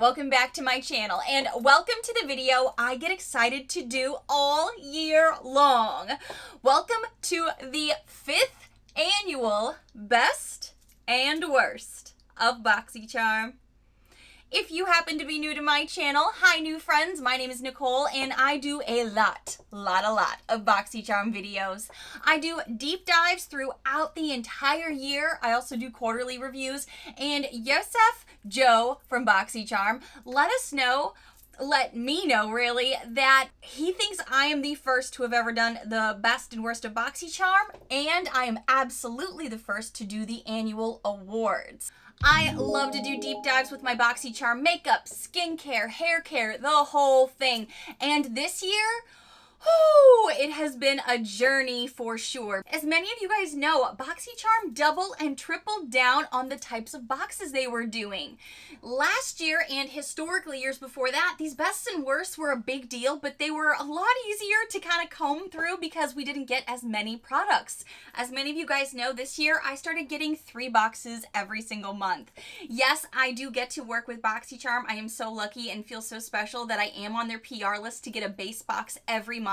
welcome back to my channel and welcome to the video I get excited to do all year long. Welcome to the 5th annual Best and Worst of Boxycharm. If you happen to be new to my channel, hi new friends, my name is Nicole and I do a lot of BoxyCharm videos. I do deep dives throughout the entire year. I also do quarterly reviews, and Yosef Joe from BoxyCharm let me know really that he thinks I am the first to have ever done the best and worst of BoxyCharm, and I am absolutely the first to do the annual awards. I love to do deep dives with my BoxyCharm makeup, skincare, hair care, the whole thing. And this year, it has been a journey for sure. As many of you guys know, BoxyCharm doubled and tripled down on the types of boxes they were doing. Last year and historically years before that, these bests and worsts were a big deal, but they were a lot easier to kind of comb through because we didn't get as many products. As many of you guys know, this year I started getting 3 boxes every single month. Yes, I do get to work with BoxyCharm. I am so lucky and feel so special that I am on their PR list to get a base box every month.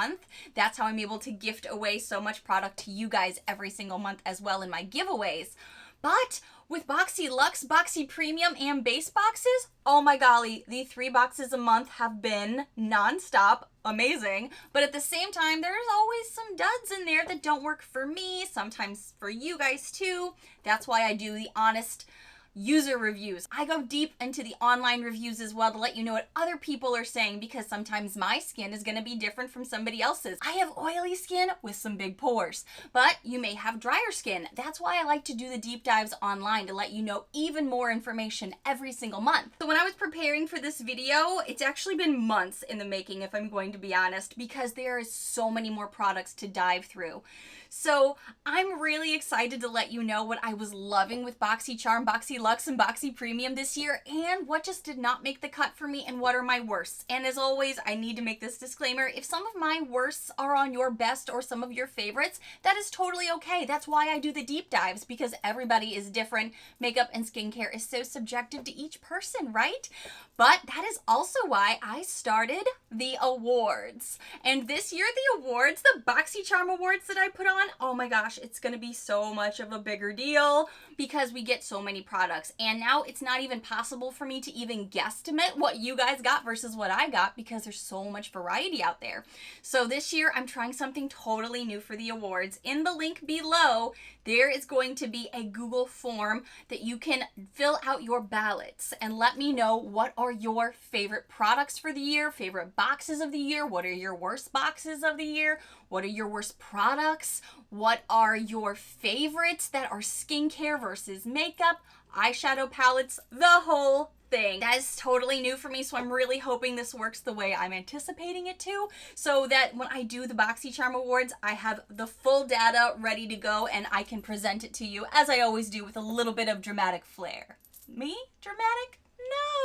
That's how I'm able to gift away so much product to you guys every single month as well in my giveaways. But with BoxyLuxe, Boxy Premium, and base boxes, oh my golly, the 3 boxes a month have been non-stop amazing. But at the same time, there's always some duds in there that don't work for me, sometimes for you guys too. That's why I do the honest user reviews. I go deep into the online reviews as well to let you know what other people are saying, because sometimes my skin is going to be different from somebody else's. I have oily skin with some big pores, but you may have drier skin. That's why I like to do the deep dives online to let you know even more information every single month. So when I was preparing for this video, it's actually been months in the making, if I'm going to be honest, because there is so many more products to dive through. So I'm really excited to let you know what I was loving with BoxyCharm, BoxyLuxe, and Boxy Premium this year, and what just did not make the cut for me, and what are my worsts. And as always, I need to make this disclaimer: if some of my worsts are on your best or some of your favorites, that is totally okay. That's why I do the deep dives, because everybody is different. Makeup and skincare is so subjective to each person, right? But that is also why I started the awards. And this year, the awards, the BoxyCharm awards that I put on, oh my gosh, it's gonna be so much of a bigger deal because we get so many products. And now it's not even possible for me to even guesstimate what you guys got versus what I got, because there's so much variety out there. So this year, I'm trying something totally new for the awards. In the link below, there is going to be a Google form that you can fill out your ballots and let me know what are your favorite products for the year, favorite boxes of the year, what are your worst boxes of the year, what are your worst products, what are your favorites that are skincare versus makeup, eyeshadow palettes, the whole thing. That is totally new for me, so I'm really hoping this works the way I'm anticipating it to, so that when I do the BoxyCharm Awards, I have the full data ready to go and I can present it to you, as I always do, with a little bit of dramatic flair. Me? Dramatic?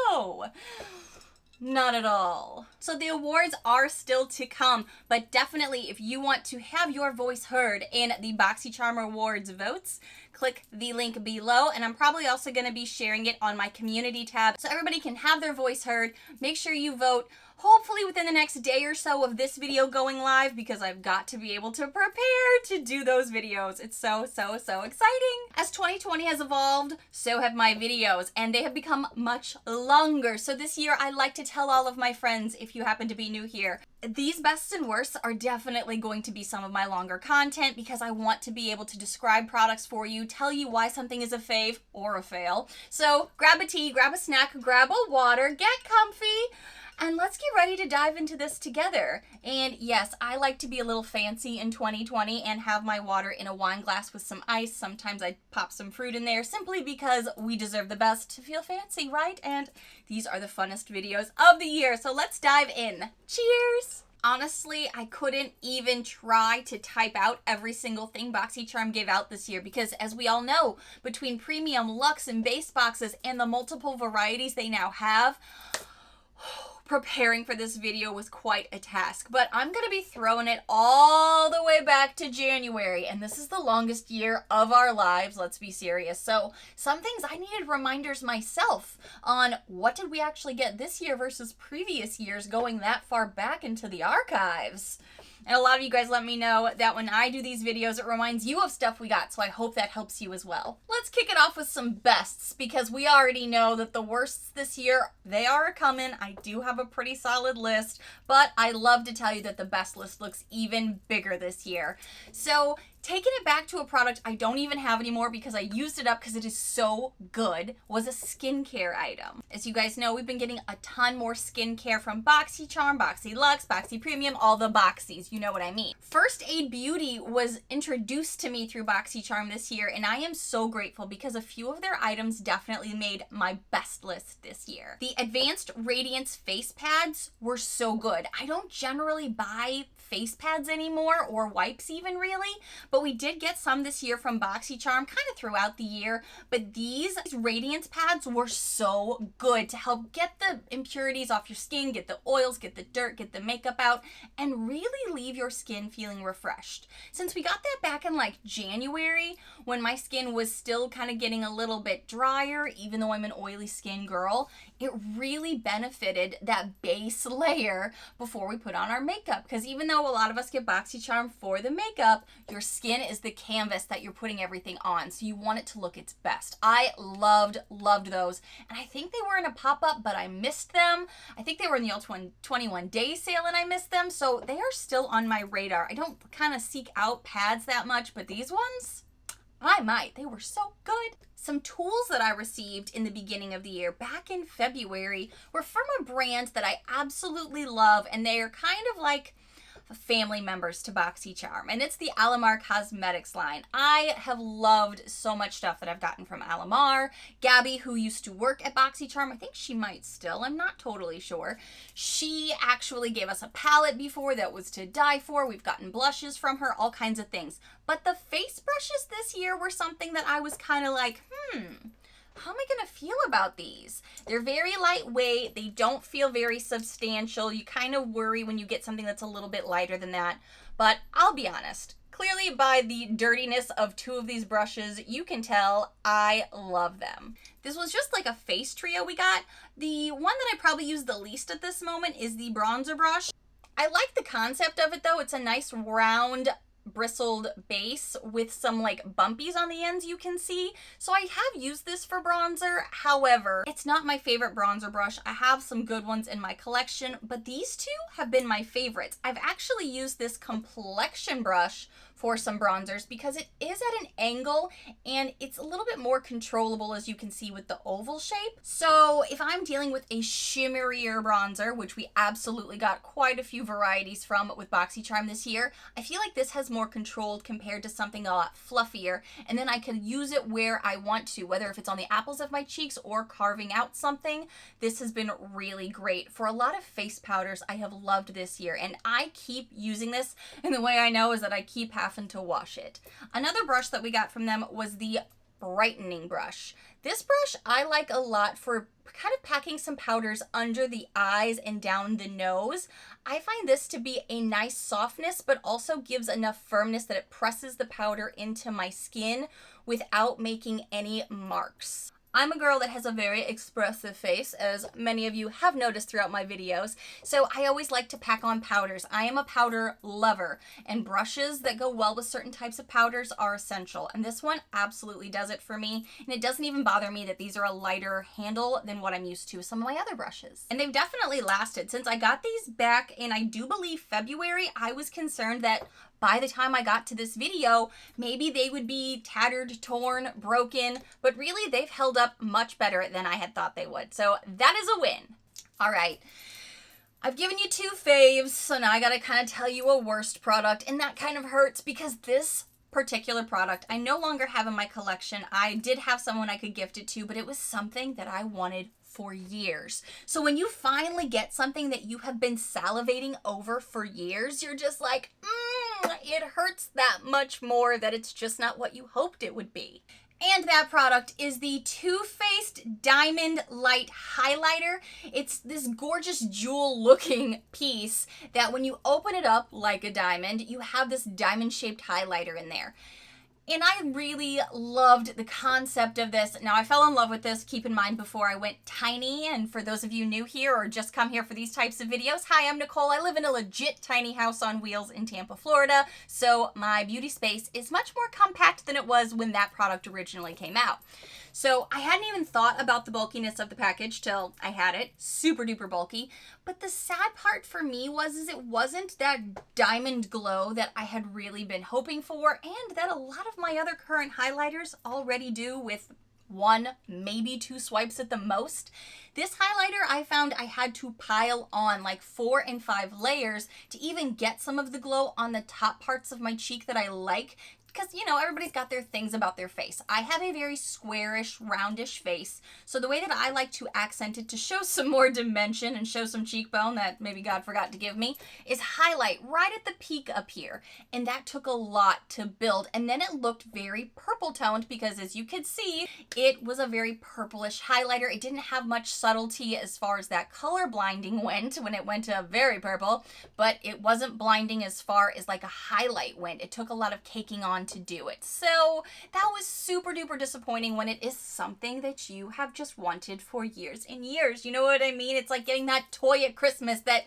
No! Not at all. So the awards are still to come, but definitely if you want to have your voice heard in the BoxyCharm Awards votes, click the link below, and I'm probably also going to be sharing it on my community tab so everybody can have their voice heard. Make sure you vote hopefully within the next day or so of this video going live, because I've got to be able to prepare to do those videos. It's so exciting. As 2020 has evolved, so have my videos, and they have become much longer. So this year, I like to tell all of my friends, if you happen to be new here, these bests and worsts are definitely going to be some of my longer content, because I want to be able to describe products for you, tell you why something is a fave or a fail. So grab a tea, grab a snack, grab a water, get comfy, and let's get ready to dive into this together. And yes, I like to be a little fancy in 2020 and have my water in a wine glass with some ice. Sometimes I pop some fruit in there simply because we deserve the best to feel fancy, right? And these are the funnest videos of the year. So let's dive in. Cheers! Honestly, I couldn't even try to type out every single thing BoxyCharm gave out this year, because as we all know, between premium, luxe, and base boxes and the multiple varieties they now have, Preparing for this video was quite a task, but I'm gonna be throwing it all the way back to January, and this is the longest year of our lives, let's be serious. So some things I needed reminders myself on what did we actually get this year versus previous years, going that far back into the archives. And a lot of you guys let me know that when I do these videos, it reminds you of stuff we got, so I hope that helps you as well. Let's kick it off with some bests, because we already know that the worsts this year, they are coming. I do have a pretty solid list, but I love to tell you that the best list looks even bigger this year. So taking it back to a product I don't even have anymore because I used it up because it is so good, was a skincare item. As you guys know, we've been getting a ton more skincare from BoxyCharm, BoxyLuxe, Boxy Premium, all the Boxys, you know what I mean. First Aid Beauty was introduced to me through BoxyCharm this year, and I am so grateful because a few of their items definitely made my best list this year. The Advanced Radiance face pads were so good. I don't generally buy face pads anymore, or wipes even really, but we did get some this year from BoxyCharm kind of throughout the year. But these radiance pads were so good to help get the impurities off your skin, get the oils, get the dirt, get the makeup out, and really leave your skin feeling refreshed. Since we got that back in like January, when my skin was still kind of getting a little bit drier, even though I'm an oily skin girl, it really benefited that base layer before we put on our makeup. Because even though a lot of us get BoxyCharm for the makeup, your skin is the canvas that you're putting everything on, so you want it to look its best. I loved those, and I think they were in a pop-up, but I missed them. I think they were in the 21 day sale and I missed them, so they are still on my radar. I don't kind of seek out pads that much, but these ones, I might. They were so good. Some tools that I received in the beginning of the year, back in February, were from a brand that I absolutely love, and they are kind of like family members to BoxyCharm, and it's the Alamar Cosmetics line. I have loved so much stuff that I've gotten from Alamar. Gabby, who used to work at BoxyCharm, I think she might still, I'm not totally sure. She actually gave us a palette before that was to die for. We've gotten blushes from her, all kinds of things. But the face brushes this year were something that I was kind of like, how am I going to feel about these? They're very lightweight. They don't feel very substantial. You kind of worry when you get something that's a little bit lighter than that. But I'll be honest, clearly by the dirtiness of two of these brushes, you can tell I love them. This was just like a face trio we got. The one that I probably use the least at this moment is the bronzer brush. I like the concept of it though. It's a nice round bristled base with some like bumpies on the ends you can see. So I have used this for bronzer. However, it's not my favorite bronzer brush. I have some good ones in my collection, but these two have been my favorites. I've actually used this complexion brush for some bronzers because it is at an angle and it's a little bit more controllable, as you can see with the oval shape. So if I'm dealing with a shimmerier bronzer, which we absolutely got quite a few varieties from with BoxyCharm this year, I feel like this has more controlled compared to something a lot fluffier, and then I can use it where I want to, whether if it's on the apples of my cheeks or carving out something. This has been really great. For a lot of face powders, I have loved this year, and I keep using this, and the way I know is that I keep having to wash it. Another brush that we got from them was the brightening brush. This brush I like a lot for kind of packing some powders under the eyes and down the nose. I find this to be a nice softness, but also gives enough firmness that it presses the powder into my skin without making any marks. I'm a girl that has a very expressive face, as many of you have noticed throughout my videos, so I always like to pack on powders. I am a powder lover, and brushes that go well with certain types of powders are essential, and this one absolutely does it for me, and it doesn't even bother me that these are a lighter handle than what I'm used to with some of my other brushes. And they've definitely lasted. Since I got these back in, I do believe, February, I was concerned that by the time I got to this video, maybe they would be tattered, torn, broken, but really they've held up much better than I had thought they would. So that is a win. All right. I've given you two faves, so now I gotta kind of tell you a worst product, and that kind of hurts because this particular product I no longer have in my collection. I did have someone I could gift it to, but it was something that I wanted for years. So when you finally get something that you have been salivating over for years, you're just like, it hurts that much more that it's just not what you hoped it would be. And that product is the Too Faced Diamond Light Highlighter. It's this gorgeous jewel looking piece that when you open it up like a diamond, you have this diamond shaped highlighter in there. And I really loved the concept of this. Now, I fell in love with this, keep in mind, before I went tiny. And for those of you new here or just come here for these types of videos, hi, I'm Nicole. I live in a legit tiny house on wheels in Tampa, Florida. So my beauty space is much more compact than it was when that product originally came out. So I hadn't even thought about the bulkiness of the package till I had it. Super duper bulky. But the sad part for me was it wasn't that diamond glow that I had really been hoping for, and that a lot of my other current highlighters already do with one, maybe two swipes at the most. This highlighter, I found I had to pile on like 4 and 5 layers to even get some of the glow on the top parts of my cheek that I like. Because, you know, everybody's got their things about their face. I have a very squarish, roundish face. So the way that I like to accent it to show some more dimension and show some cheekbone that maybe God forgot to give me is highlight right at the peak up here. And that took a lot to build. And then it looked very purple toned because, as you could see, it was a very purplish highlighter. It didn't have much subtlety as far as that color blinding went when it went to very purple, but it wasn't blinding as far as like a highlight went. It took a lot of caking on to do it. So that was super duper disappointing when it is something that you have just wanted for years and years. You know what I mean? It's like getting that toy at Christmas that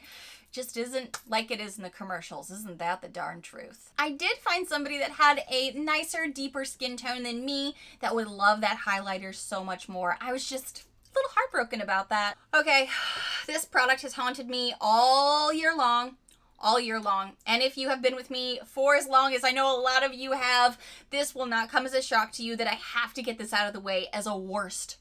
just isn't like it is in the commercials. Isn't that the darn truth? I did find somebody that had a nicer, deeper skin tone than me that would love that highlighter so much more. I was just a little heartbroken about that. Okay, this product has haunted me all year long. And if you have been with me for as long as I know a lot of you have, this will not come as a shock to you that I have to get this out of the way as a worst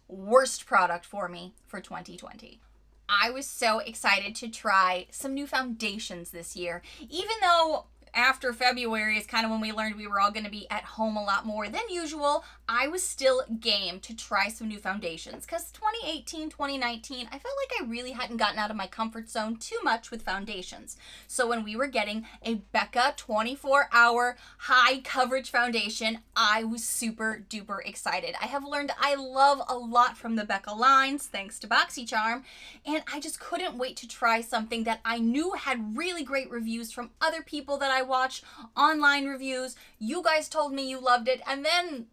product for me for 2020. I was so excited to try some new foundations this year, even though after February is kind of when we learned we were all going to be at home a lot more than usual. I was still game to try some new foundations because 2018, 2019, I felt like I really hadn't gotten out of my comfort zone too much with foundations. So when we were getting a Becca 24-hour high coverage foundation, I was super duper excited. I have learned I love a lot from the Becca lines thanks to BoxyCharm, and I just couldn't wait to try something that I knew had really great reviews from other people that I watch, online reviews. You guys told me you loved it, and then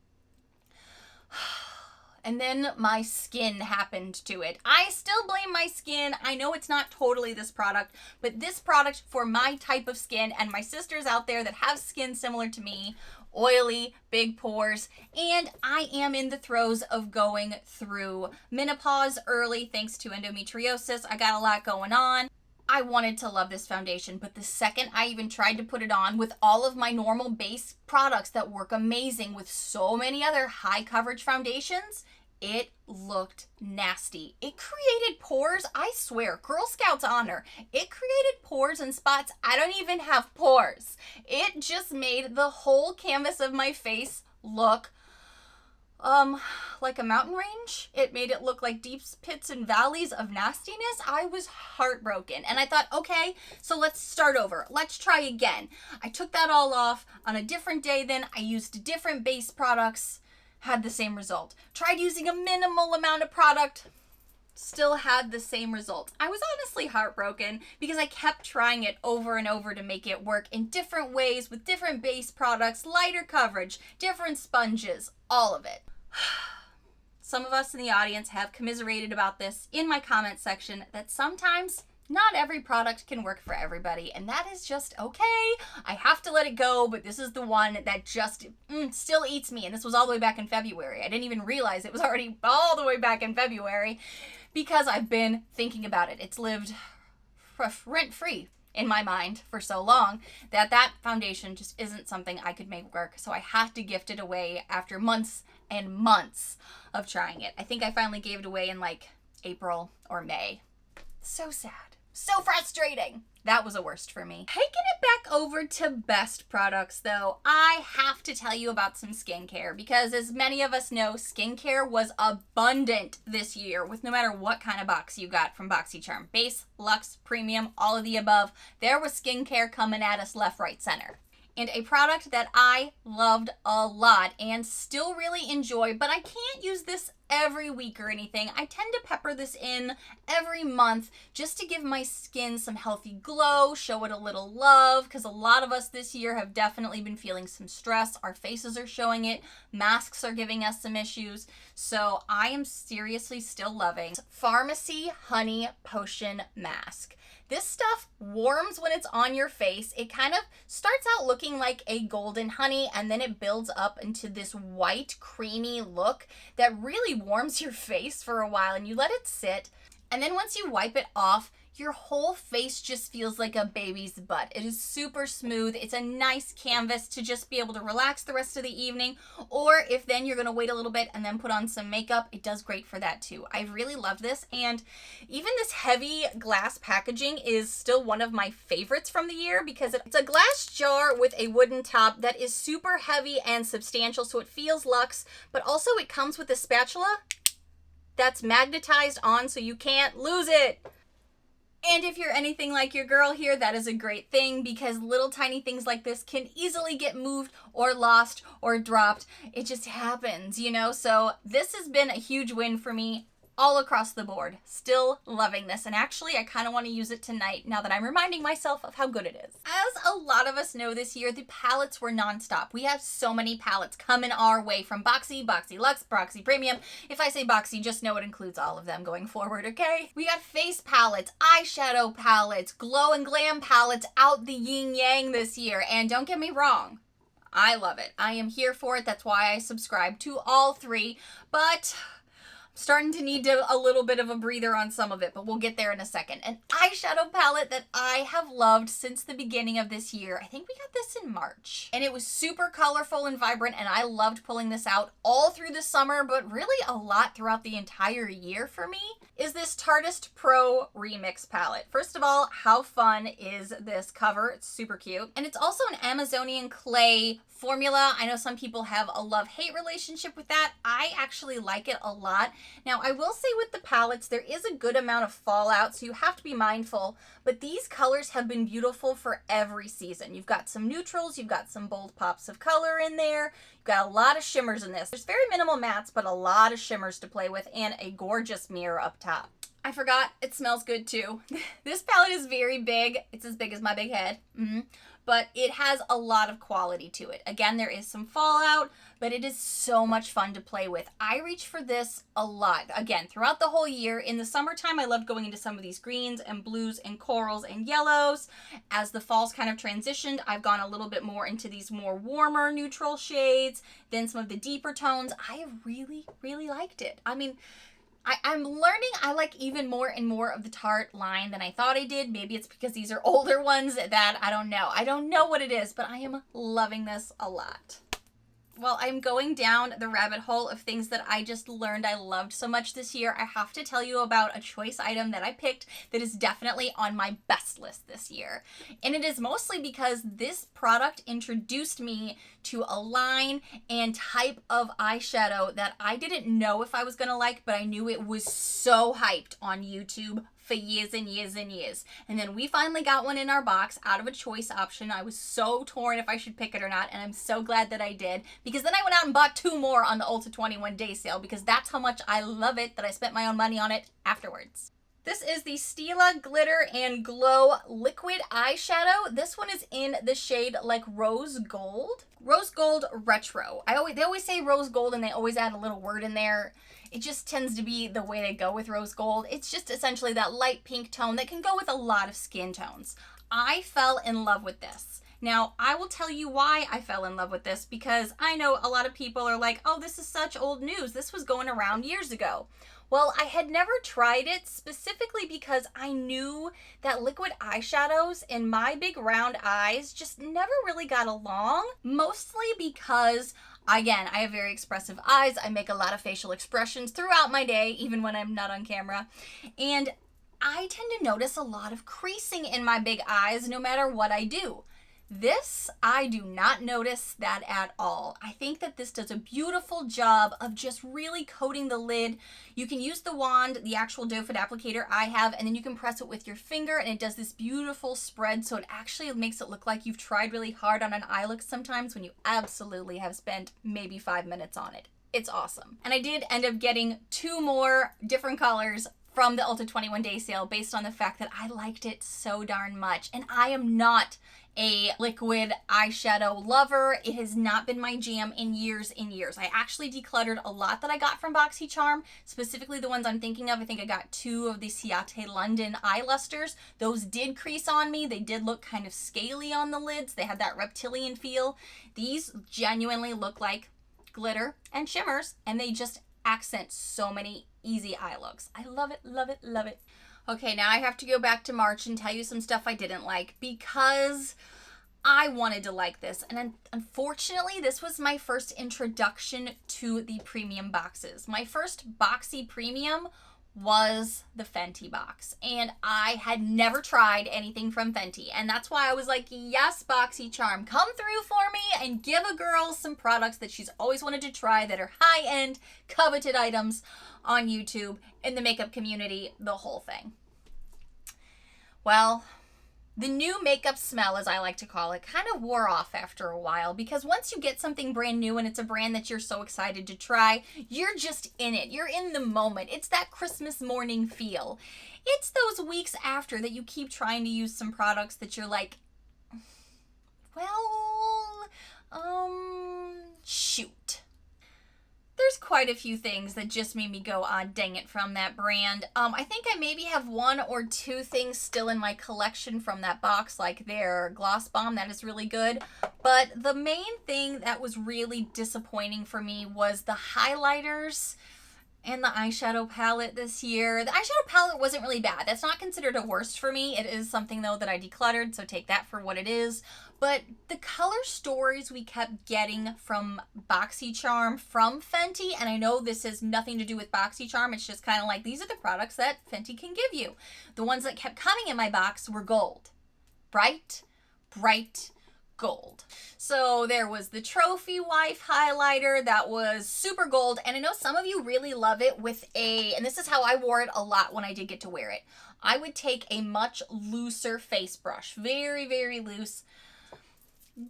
my skin happened to it. I still blame my skin. I know it's not totally this product, but this product for my type of skin and my sisters out there that have skin similar to me, oily, big pores, and I am in the throes of going through menopause early thanks to endometriosis. I got a lot going on. I wanted to love this foundation, but the second I even tried to put it on with all of my normal base products that work amazing with so many other high coverage foundations, it looked nasty. It created pores, I swear, Girl Scouts honor. It created pores and spots. I don't even have pores. It just made the whole canvas of my face look like a mountain range. It made it look like deep pits and valleys of nastiness. I was heartbroken. And I thought, okay, so let's start over. Let's try again. I took that all off on a different day then. I used different base products, had the same result. Tried using a minimal amount of product, still had the same result. I was honestly heartbroken because I kept trying it over and over to make it work in different ways with different base products, lighter coverage, different sponges, all of it. Some of us in the audience have commiserated about this in my comment section that sometimes not every product can work for everybody, and that is just okay. I have to let it go, but this is the one that just still eats me, and this was all the way back in February. I didn't even realize it was already all the way back in February because I've been thinking about it. It's lived rent-free in my mind for so long that foundation just isn't something I could make work, so I have to gift it away after months and months of trying it. I think I finally gave it away in like April or May. So sad. So frustrating. That was a worst for me. Taking it back over to best products though, I have to tell you about some skincare because as many of us know, skincare was abundant this year with no matter what kind of box you got from BoxyCharm. Base, Luxe, Premium, all of the above. There was skincare coming at us left, right, center. and a product that I loved a lot and still really enjoy, but I can't use this every week or anything. I tend to pepper this in every month just to give my skin some healthy glow, show it a little love, because a lot of us this year have definitely been feeling some stress. Our faces are showing it. Masks are giving us some issues. So I am seriously still loving Pharmacy Honey Potion Mask. This stuff warms when it's on your face. It kind of starts out looking like a golden honey, and then it builds up into this white, creamy look that really warms your face for a while, and you let it sit. And then once you wipe it off, your whole face just feels like a baby's butt. It is super smooth. It's a nice canvas to just be able to relax the rest of the evening. Or if then you're gonna wait a little bit and then put on some makeup, it does great for that too. I really love this, and even this heavy glass packaging is still one of my favorites from the year because it's a glass jar with a wooden top that is super heavy and substantial, so it feels luxe, but also it comes with a spatula that's magnetized on so you can't lose it. And if you're anything like your girl here, that is a great thing because little tiny things like this can easily get moved or lost or dropped. It just happens, you know? So this has been a huge win for me all across the board. Still loving this. And actually, I kind of want to use it tonight now that I'm reminding myself of how good it is. As a lot of us know this year, the palettes were nonstop. We have so many palettes coming our way from Boxy, BoxyLuxe, Boxy Premium. If I say Boxy, just know it includes all of them going forward, okay? We got face palettes, eyeshadow palettes, glow and glam palettes out the yin yang this year. And don't get me wrong, I love it. I am here for it. That's why I subscribe to all three. But starting to need a little bit of a breather on some of it, but we'll get there in a second. An eyeshadow palette that I have loved since the beginning of this year. I think we got this in March. And it was super colorful and vibrant, and I loved pulling this out all through the summer, but really a lot throughout the entire year for me, is this Tartist Pro Remix palette. First of all, how fun is this cover? It's super cute. And it's also an Amazonian clay formula. I know some people have a love-hate relationship with that. I actually like it a lot. Now, I will say with the palettes, there is a good amount of fallout, so you have to be mindful, but these colors have been beautiful for every season. You've got some neutrals, you've got some bold pops of color in there, you've got a lot of shimmers in this. There's very minimal mattes, but a lot of shimmers to play with, and a gorgeous mirror up top. I forgot, it smells good too. This palette is very big. It's as big as my big head. But it has a lot of quality to it. Again, there is some fallout, but it is so much fun to play with. I reach for this a lot. Again, throughout the whole year. In the summertime, I loved going into some of these greens and blues and corals and yellows. As the fall's kind of transitioned, I've gone a little bit more into these more warmer neutral shades, then some of the deeper tones. I really, really liked it. I mean, I'm learning I like even more and more of the Tarte line than I thought I did. Maybe it's because these are older ones that I don't know. I don't know what it is, but I am loving this a lot. Well, I'm going down the rabbit hole of things that I just learned I loved so much this year. I have to tell you about a choice item that I picked that is definitely on my best list this year. And it is mostly because this product introduced me to a line and type of eyeshadow that I didn't know if I was gonna like, but I knew it was so hyped on YouTube for years and years and years. And then we finally got one in our box out of a choice option. I was so torn if I should pick it or not, and I'm so glad that I did, because then I went out and bought 2 more on the Ulta 21 day sale because that's how much I love it that I spent my own money on it afterwards. This is the Stila Glitter and Glow Liquid Eyeshadow. This one is in the shade like Rose Gold. Rose Gold Retro. They always say Rose Gold and they always add a little word in there. It just tends to be the way they go with Rose Gold. It's just essentially that light pink tone that can go with a lot of skin tones. I fell in love with this. Now, I will tell you why I fell in love with this, because I know a lot of people are like, oh, this is such old news. This was going around years ago. Well, I had never tried it specifically because I knew that liquid eyeshadows and my big round eyes just never really got along, mostly because again, I have very expressive eyes. I make a lot of facial expressions throughout my day, even when I'm not on camera. And I tend to notice a lot of creasing in my big eyes no matter what I do. This, I do not notice that at all. I think that this does a beautiful job of just really coating the lid. You can use the wand, the actual doe foot applicator I have, and then you can press it with your finger and it does this beautiful spread. So it actually makes it look like you've tried really hard on an eye look sometimes when you absolutely have spent maybe 5 minutes on it. It's awesome. And I did end up getting 2 more different colors from the Ulta 21 day sale based on the fact that I liked it so darn much. And I am not a liquid eyeshadow lover. It has not been my jam in years and years. I actually decluttered a lot that I got from BoxyCharm, specifically the ones I'm thinking of. I think I got 2 of the Ciate London eye lusters. Those did crease on me. They did look kind of scaly on the lids. They had that reptilian feel. These genuinely look like glitter and shimmers, and they just accent so many easy eye looks. I love it, love it, love it. Okay, now I have to go back to March and tell you some stuff I didn't like because I wanted to like this. And unfortunately, this was my first introduction to the premium boxes. My first Boxy Premium was the Fenty box. And I had never tried anything from Fenty. And that's why I was like, yes, BoxyCharm, come through for me and give a girl some products that she's always wanted to try that are high-end, coveted items on YouTube, in the makeup community, the whole thing. Well, the new makeup smell, as I like to call it, kind of wore off after a while because once you get something brand new and it's a brand that you're so excited to try, you're just in it. You're in the moment. It's that Christmas morning feel. It's those weeks after that you keep trying to use some products that you're like, well, shoot. There's quite a few things that just made me go, ah, dang it, from that brand. I think I maybe have 1 or 2 things still in my collection from that box, like their Gloss Bomb. That is really good. But the main thing that was really disappointing for me was the highlighters and the eyeshadow palette this year. The eyeshadow palette wasn't really bad. That's not considered a worst for me. It is something, though, that I decluttered, so take that for what it is. But the color stories we kept getting from BoxyCharm, from Fenty, and I know this has nothing to do with BoxyCharm, it's just kind of like, these are the products that Fenty can give you. The ones that kept coming in my box were gold. Bright, bright gold. So there was the Trophy Wife highlighter that was super gold, and I know some of you really love it with and this is how I wore it a lot when I did get to wear it. I would take a much looser face brush, very, very loose,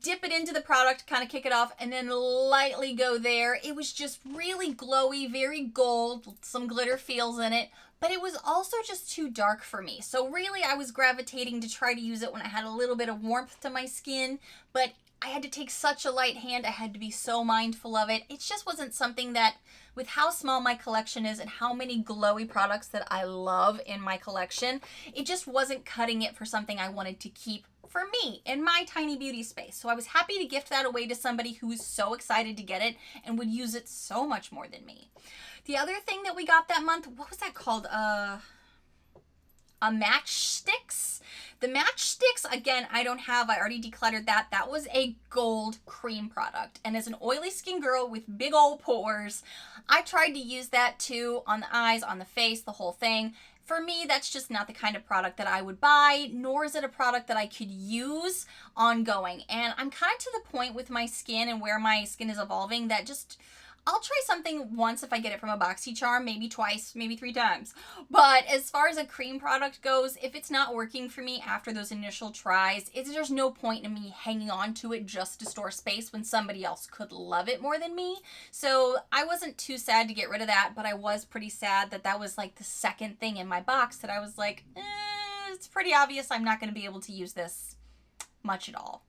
dip it into the product, kind of kick it off, and then lightly go there. It was just really glowy, very gold, some glitter feels in it, but it was also just too dark for me. So really I was gravitating to try to use it when I had a little bit of warmth to my skin, but I had to take such a light hand. I had to be so mindful of it. It just wasn't something that, with how small my collection is and how many glowy products that I love in my collection, it just wasn't cutting it for something I wanted to keep for me in my tiny beauty space. So I was happy to gift that away to somebody who was so excited to get it and would use it so much more than me. The other thing that we got that month, what was that called? A matchsticks. The matchsticks, again, I don't have. I already decluttered that. That was a gold cream product. And as an oily skin girl with big old pores, I tried to use that too on the eyes, on the face, the whole thing. For me, that's just not the kind of product that I would buy, nor is it a product that I could use ongoing. And I'm kind of to the point with my skin and where my skin is evolving that just, I'll try something once if I get it from a BoxyCharm, maybe twice, maybe 3 times. But as far as a cream product goes, if it's not working for me after those initial tries, there's no point in me hanging on to it just to store space when somebody else could love it more than me. So I wasn't too sad to get rid of that, but I was pretty sad that that was like the second thing in my box that I was like, it's pretty obvious I'm not going to be able to use this much at all.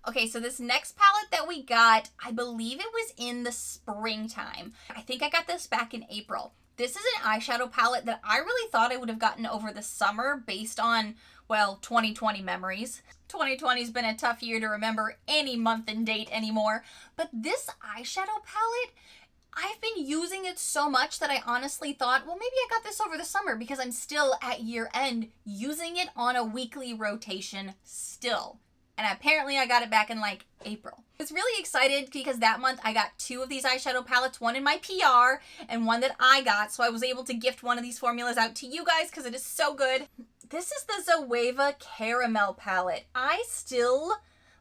Okay, so this next palette that we got, I believe it was in the springtime. I think I got this back in April. This is an eyeshadow palette that I really thought I would have gotten over the summer based on, well, 2020 memories. 2020's been a tough year to remember any month and date anymore. But this eyeshadow palette, I've been using it so much that I honestly thought, well, maybe I got this over the summer because I'm still at year end using it on a weekly rotation still. And apparently I got it back in like April. I was really excited because that month I got 2 of these eyeshadow palettes, one in my PR and one that I got. So I was able to gift one of these formulas out to you guys because it is so good. This is the Zoeva Caramel palette. I still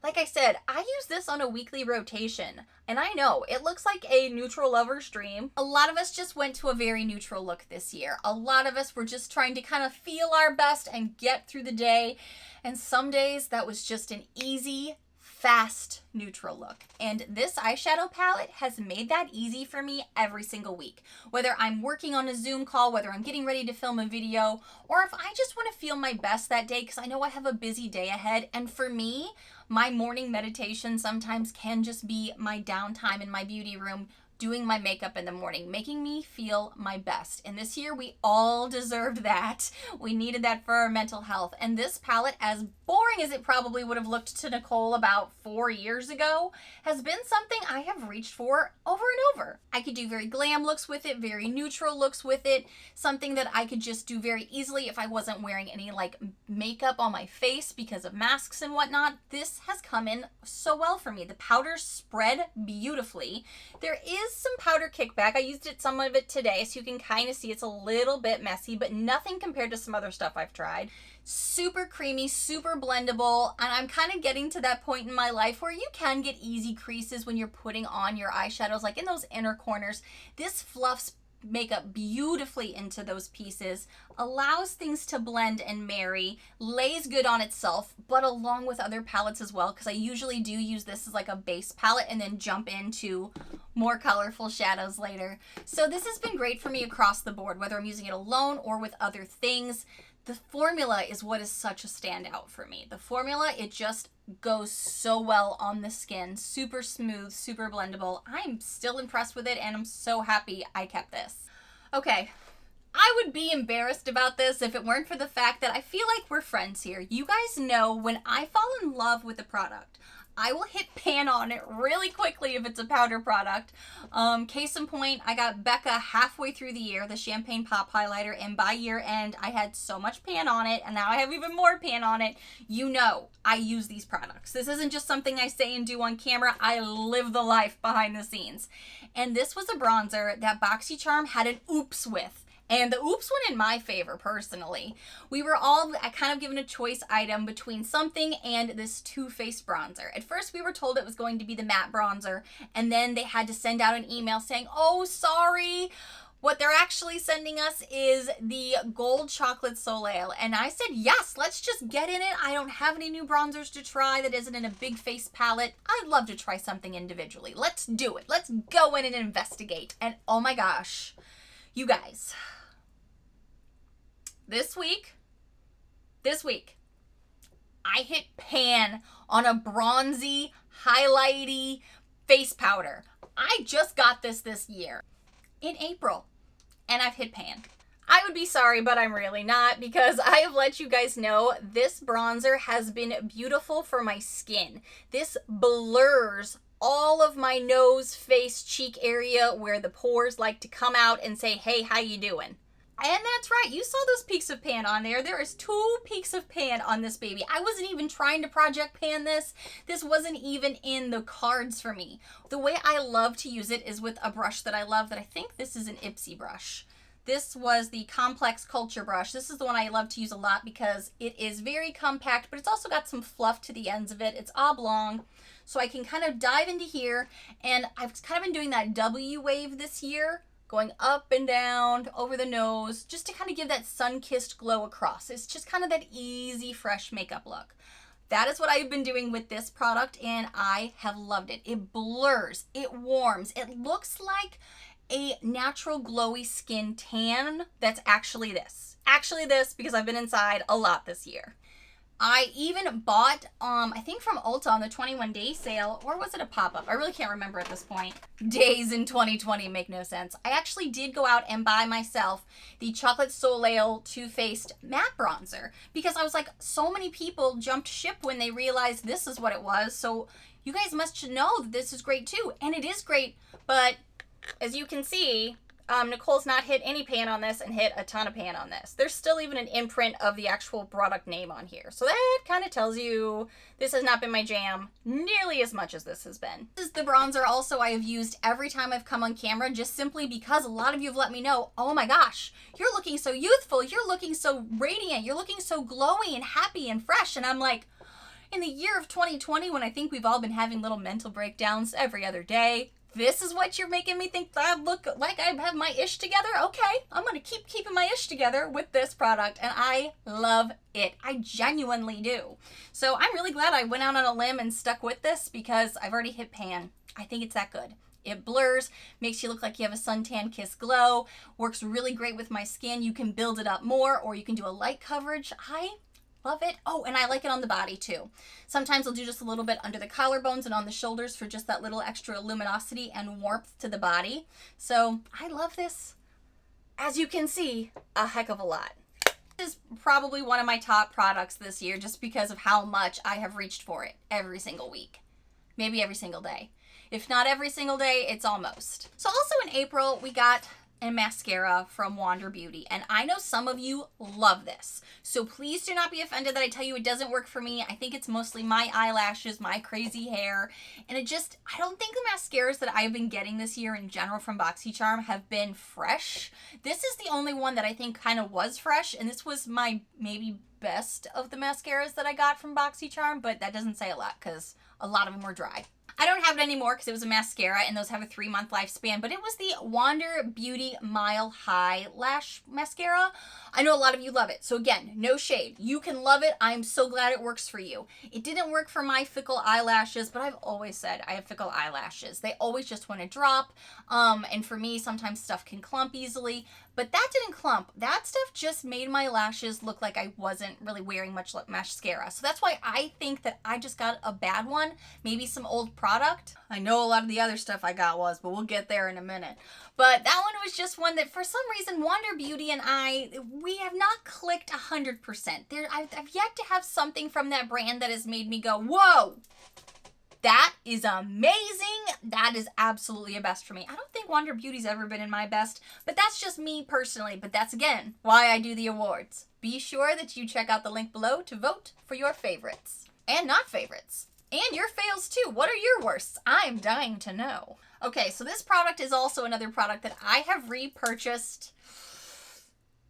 Like I said, I use this on a weekly rotation, and I know it looks like a neutral lover's dream. A lot of us just went to a very neutral look this year. A lot of us were just trying to kind of feel our best and get through the day, and some days that was just an easy, fast neutral look. And this eyeshadow palette has made that easy for me every single week. Whether I'm working on a Zoom call, whether I'm getting ready to film a video, or if I just want to feel my best that day because I know I have a busy day ahead. And for me, my morning meditation sometimes can just be my downtime in my beauty room, doing my makeup in the morning, making me feel my best. And this year we all deserved that. We needed that for our mental health. And this palette, as boring as it probably would have looked to Nichole about 4 years ago, has been something I have reached for over and over. I could do very glam looks with it, very neutral looks with it, something that I could just do very easily if I wasn't wearing any like makeup on my face because of masks and whatnot. This has come in so well for me. The powders spread beautifully. There is some powder kickback. I used some of it today, so you can kind of see it's a little bit messy, but nothing compared to some other stuff I've tried. Super creamy, super blendable, and I'm kind of getting to that point in my life where you can get easy creases when you're putting on your eyeshadows, like in those inner corners. This fluffs makeup beautifully into those pieces, allows things to blend and marry, lays good on itself, but along with other palettes as well, because I usually do use this as like a base palette and then jump into more colorful shadows later. So this has been great for me across the board, whether I'm using it alone or with other things. The formula is what is such a standout for me. The formula, it just goes so well on the skin. Super smooth, super blendable. I'm still impressed with it, and I'm so happy I kept this. Okay, I would be embarrassed about this if it weren't for the fact that I feel like we're friends here. You guys know when I fall in love with a product, I will hit pan on it really quickly if it's a powder product. Case in point, I got Becca halfway through the year, the Champagne Pop Highlighter, and by year end, I had so much pan on it, and now I have even more pan on it. You know I use these products. This isn't just something I say and do on camera. I live the life behind the scenes. And this was a bronzer that BoxyCharm had an oops with. And the oops went in my favor, personally. We were all kind of given a choice item between something and this Too Faced bronzer. At first, we were told it was going to be the matte bronzer, and then they had to send out an email saying, oh, sorry. What they're actually sending us is the Gold Chocolate Soleil. And I said, yes, let's just get in it. I don't have any new bronzers to try that isn't in a big face palette. I'd love to try something individually. Let's do it. Let's go in and investigate. And oh my gosh, you guys. This week, I hit pan on a bronzy, highlighty face powder. I just got this year in April, and I've hit pan. I would be sorry, but I'm really not, because I have let you guys know this bronzer has been beautiful for my skin. This blurs all of my nose, face, cheek area where the pores like to come out and say, hey, how you doing? And that's right, you saw those peaks of pan on there. There is 2 peaks of pan on this baby. I wasn't even trying to project pan this. This wasn't even in the cards for me. The way I love to use it is with a brush that I love, that I think this is an Ipsy brush. This was the Complex Culture brush. This is the one I love to use a lot because it is very compact, but it's also got some fluff to the ends of it. It's oblong, so I can kind of dive into here, and I've kind of been doing that W wave this year, going up and down over the nose, just to kind of give that sun-kissed glow across. It's just kind of that easy, fresh makeup look. That is what I've been doing with this product, and I have loved it. It blurs, it warms, it looks like a natural glowy skin tan that's actually this. Actually this, because I've been inside a lot this year. I even bought, I think from Ulta on the 21-day sale, or was it a pop-up? I really can't remember at this point. Days in 2020 make no sense. I actually did go out and buy myself the Chocolate Soleil Too Faced matte bronzer, because I was like, so many people jumped ship when they realized this is what it was, so you guys must know that this is great too. And it is great, but as you can see, Nichole's not hit any pan on this and hit a ton of pan on this. There's still even an imprint of the actual product name on here. So that kind of tells you this has not been my jam nearly as much as this has been. This is the bronzer also I have used every time I've come on camera, just simply because a lot of you have let me know, oh my gosh, you're looking so youthful, you're looking so radiant, you're looking so glowy and happy and fresh. And I'm like, In the year of 2020, when I think we've all been having little mental breakdowns every other day, this is what you're making me think I look like I have my ish together? Okay, I'm gonna keep keeping my ish together with this product, and I love it. I genuinely do. So I'm really glad I went out on a limb and stuck with this because I've already hit pan. I think it's that good. It blurs, makes you look like you have a suntan kiss glow, works really great with my skin. You can build it up more, or you can do a light coverage. I love it. Oh, and I like it on the body too. Sometimes I'll do just a little bit under the collarbones and on the shoulders for just that little extra luminosity and warmth to the body. So I love this, as you can see, a heck of a lot. This is probably one of my top products this year just because of how much I have reached for it every single week. Maybe every single day. If not every single day, it's almost. So also in April, we got a mascara from Wander Beauty, and I know some of you love this, so please do not be offended that I tell you it doesn't work for me. I think it's mostly my eyelashes, my crazy hair, and I don't think the mascaras that I've been getting this year in general from BoxyCharm have been fresh. This is the only one that I think kind of was fresh, and this was my maybe best of the mascaras that I got from BoxyCharm, but that doesn't say a lot because a lot of them were dry. I don't have it anymore because it was a mascara and those have a 3-month lifespan, but it was the Wander Beauty Mile High Lash Mascara. I know a lot of you love it. So again, no shade. You can love it. I'm so glad it works for you. It didn't work for my fickle eyelashes, but I've always said I have fickle eyelashes. They always just want to drop. And for me, sometimes stuff can clump easily, but that didn't clump. That stuff just made my lashes look like I wasn't really wearing much mascara. So that's why I think that I just got a bad one, maybe some old product. I know a lot of the other stuff I got was, but we'll get there in a minute. But that one was just one that for some reason Wander Beauty and we have not clicked 100%. I've yet to have something from that brand that has made me go, whoa, that is amazing. That is absolutely a best for me. I don't think Wander Beauty's ever been in my best, but that's just me personally. But that's, again, why I do the awards. Be sure that you check out the link below to vote for your favorites. And not favorites. And your fails too. What are your worsts? I'm dying to know. Okay, so this product is also another product that I have repurchased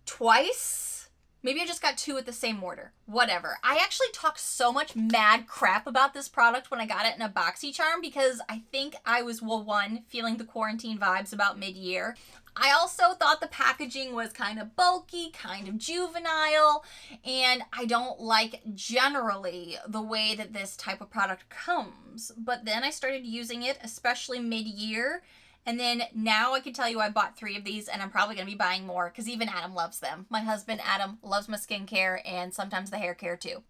twice. Maybe I just got 2 at the same order. Whatever. I actually talked so much mad crap about this product when I got it in a BoxyCharm because I think I was, well, one, feeling the quarantine vibes about mid-year. I also thought the packaging was kind of bulky, kind of juvenile, and I don't like generally the way that this type of product comes. But then I started using it, especially mid-year, and then now I can tell you I bought 3 of these and I'm probably going to be buying more because even Adam loves them. My husband, Adam, loves my skincare and sometimes the hair care too.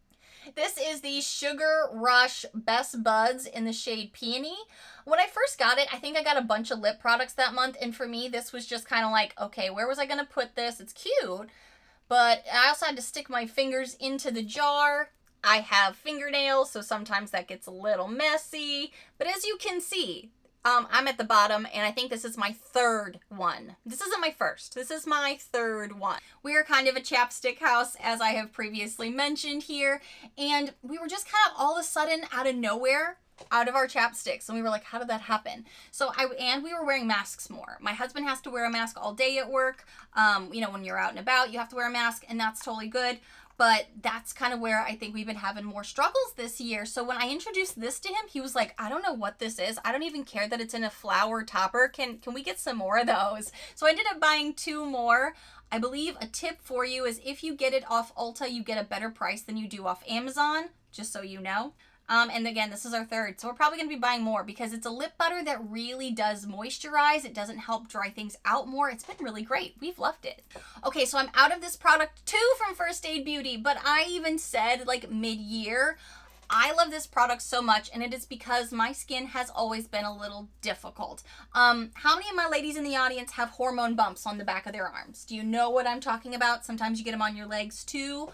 This is the Sugar Rush Best Buds in the shade Peony. When I first got it, I think I got a bunch of lip products that month, and for me, this was just kind of like, okay, where was I going to put this? It's cute, but I also had to stick my fingers into the jar. I have fingernails, so sometimes that gets a little messy, but as you can see, I'm at the bottom, and I think this is my 3rd one. This isn't my first. This is my 3rd one. We are kind of a chapstick house, as I have previously mentioned here, and we were just kind of all of a sudden out of nowhere out of our chapsticks, and we were like, how did that happen? And we were wearing masks more. My husband has to wear a mask all day at work. You know, when you're out and about, you have to wear a mask, and that's totally good. But that's kind of where I think we've been having more struggles this year. So when I introduced this to him, he was like, I don't know what this is. I don't even care that it's in a flower topper. Can we get some more of those? So I ended up buying 2 more. I believe a tip for you is if you get it off Ulta, you get a better price than you do off Amazon, just so you know. And again, this is our 3rd, so we're probably going to be buying more because it's a lip butter that really does moisturize. It doesn't help dry things out more. It's been really great. We've loved it. Okay, so I'm out of this product too from First Aid Beauty, but I even said like mid-year, I love this product so much, and it is because my skin has always been a little difficult. How many of my ladies in the audience have hormone bumps on the back of their arms? Do you know what I'm talking about? Sometimes you get them on your legs too.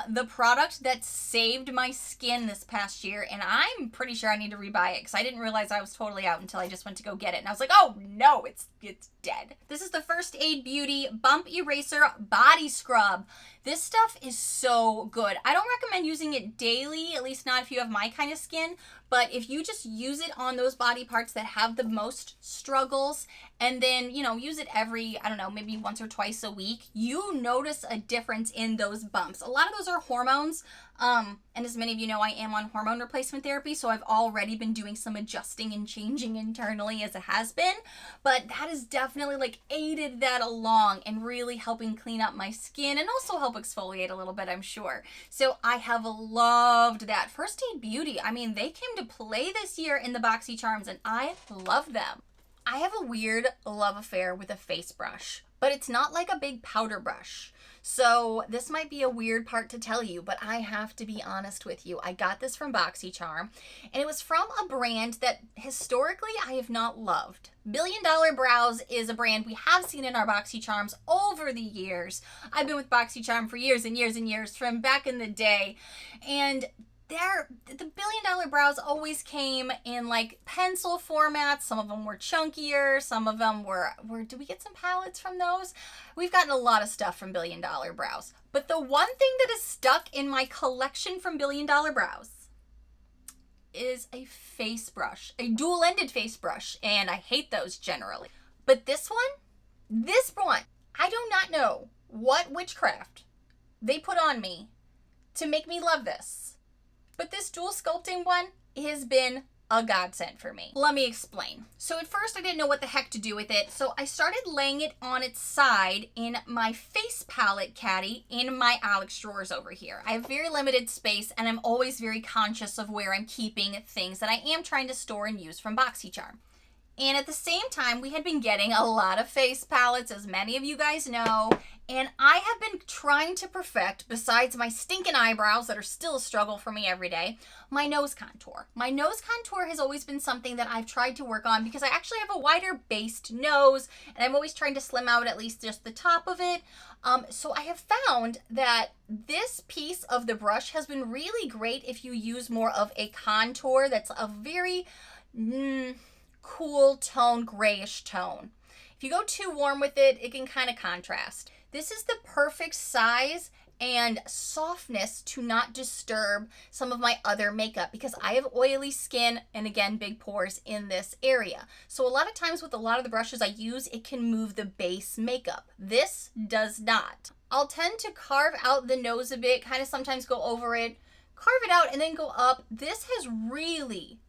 The product that saved my skin this past year, and I'm pretty sure I need to rebuy it because I didn't realize I was totally out until I just went to go get it, and I was like, oh no, it's dead. This is the First Aid Beauty Bump Eraser Body Scrub. This stuff is so good. I don't recommend using it daily, at least not if you have my kind of skin, but if you just use it on those body parts that have the most struggles, and then, you know, use it every, I don't know, maybe once or twice a week, you notice a difference in those bumps. A lot of those are hormones. And as many of you know, I am on hormone replacement therapy, so I've already been doing some adjusting and changing internally as it has been, but that has definitely like aided that along and really helping clean up my skin and also help exfoliate a little bit, I'm sure. So I have loved that. First Aid Beauty, I mean, they came to play this year in the BoxyCharms and I love them. I have a weird love affair with a face brush, but it's not like a big powder brush. So this might be a weird part to tell you, but I have to be honest with you. I got this from BoxyCharm, and it was from a brand that historically I have not loved. Billion Dollar Brows is a brand we have seen in our BoxyCharms over the years. I've been with BoxyCharm for years and years and years, from back in the day, and the Billion Dollar Brows always came in like pencil formats. Some of them were chunkier. Some of them were did we get some palettes from those? We've gotten a lot of stuff from Billion Dollar Brows. But the one thing that is stuck in my collection from Billion Dollar Brows is a face brush, a dual-ended face brush. And I hate those generally. But this one, I do not know what witchcraft they put on me to make me love this. But this dual sculpting one has been a godsend for me. Let me explain. So at first I didn't know what the heck to do with it, so I started laying it on its side in my face palette caddy in my Alex drawers over here. I have very limited space and I'm always very conscious of where I'm keeping things that I am trying to store and use from BoxyCharm. And at the same time, we had been getting a lot of face palettes, as many of you guys know, and I have been trying to perfect, besides my stinking eyebrows that are still a struggle for me every day, my nose contour. My nose contour has always been something that I've tried to work on because I actually have a wider based nose, and I'm always trying to slim out at least just the top of it. So I have found that this piece of the brush has been really great if you use more of a contour that's a very cool tone, grayish tone. If you go too warm with it, it can kind of contrast. This is the perfect size and softness to not disturb some of my other makeup because I have oily skin and again, big pores in this area. So a lot of times with a lot of the brushes I use, it can move the base makeup. This does not. I'll tend to carve out the nose a bit, kind of sometimes go over it, carve it out and then go up. This has really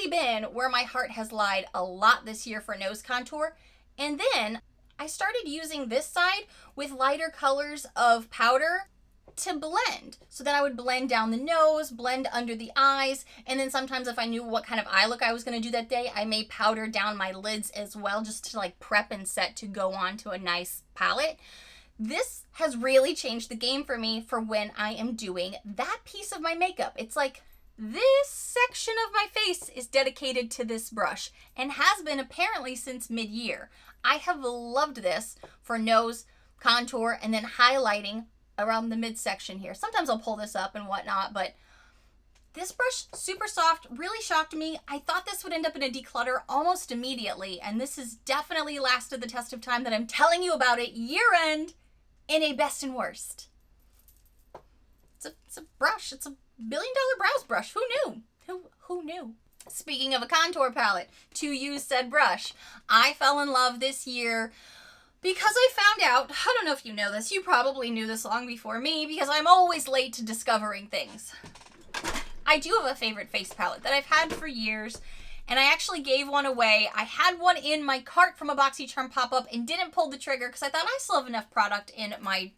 been where my heart has lied a lot this year for nose contour. And then I started using this side with lighter colors of powder to blend. So then I would blend down the nose, blend under the eyes, and then sometimes if I knew what kind of eye look I was going to do that day, I may powder down my lids as well just to like prep and set to go on to a nice palette. This has really changed the game for me for when I am doing that piece of my makeup. It's like this section of my face is dedicated to this brush and has been apparently since mid-year. I have loved this for nose, contour, and then highlighting around the midsection here. Sometimes I'll pull this up and whatnot, but this brush, super soft, really shocked me. I thought this would end up in a declutter almost immediately, and this has definitely lasted the test of time that I'm telling you about it year-end in a best and worst. It's a brush. It's a billion-dollar brows brush. Who knew? Who knew? Speaking of a contour palette, to use said brush, I fell in love this year because I found out, I don't know if you know this, you probably knew this long before me because I'm always late to discovering things. I do have a favorite face palette that I've had for years, and I actually gave one away. I had one in my cart from a BoxyCharm pop-up and didn't pull the trigger because I thought I still have enough product in my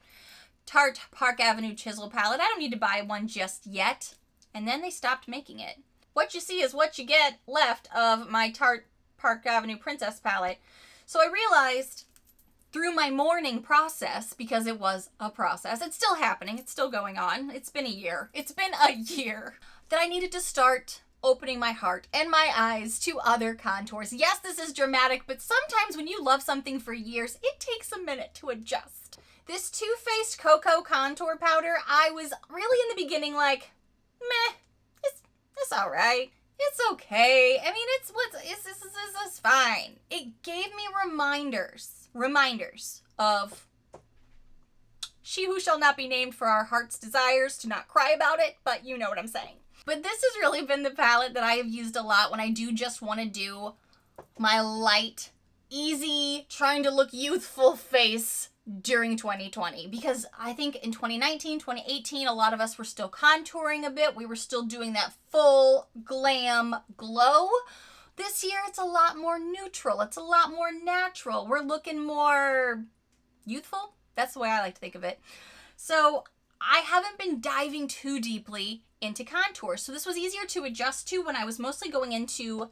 Tarte Park Avenue Chisel palette. I don't need to buy one just yet. And then they stopped making it. What you see is what you get left of my Tarte Park Avenue Princess palette. So I realized through my mourning process, because it was a process, it's still happening, it's still going on, it's been a year, that I needed to start opening my heart and my eyes to other contours. Yes, this is dramatic, but sometimes when you love something for years, it takes a minute to adjust. This Too Faced Cocoa Contour Powder, I was really in the beginning like, meh, it's all right. It's okay. I mean, it's fine. It gave me reminders of she who shall not be named for our heart's desires, to not cry about it, but you know what I'm saying. But this has really been the palette that I have used a lot when I do just want to do my light, easy, trying to look youthful face during 2020, because I think in 2019, 2018, a lot of us were still contouring a bit. We were still doing that full glam glow. This year, it's a lot more neutral. It's a lot more natural. We're looking more youthful. That's the way I like to think of it. So I haven't been diving too deeply into contour. So this was easier to adjust to when I was mostly going into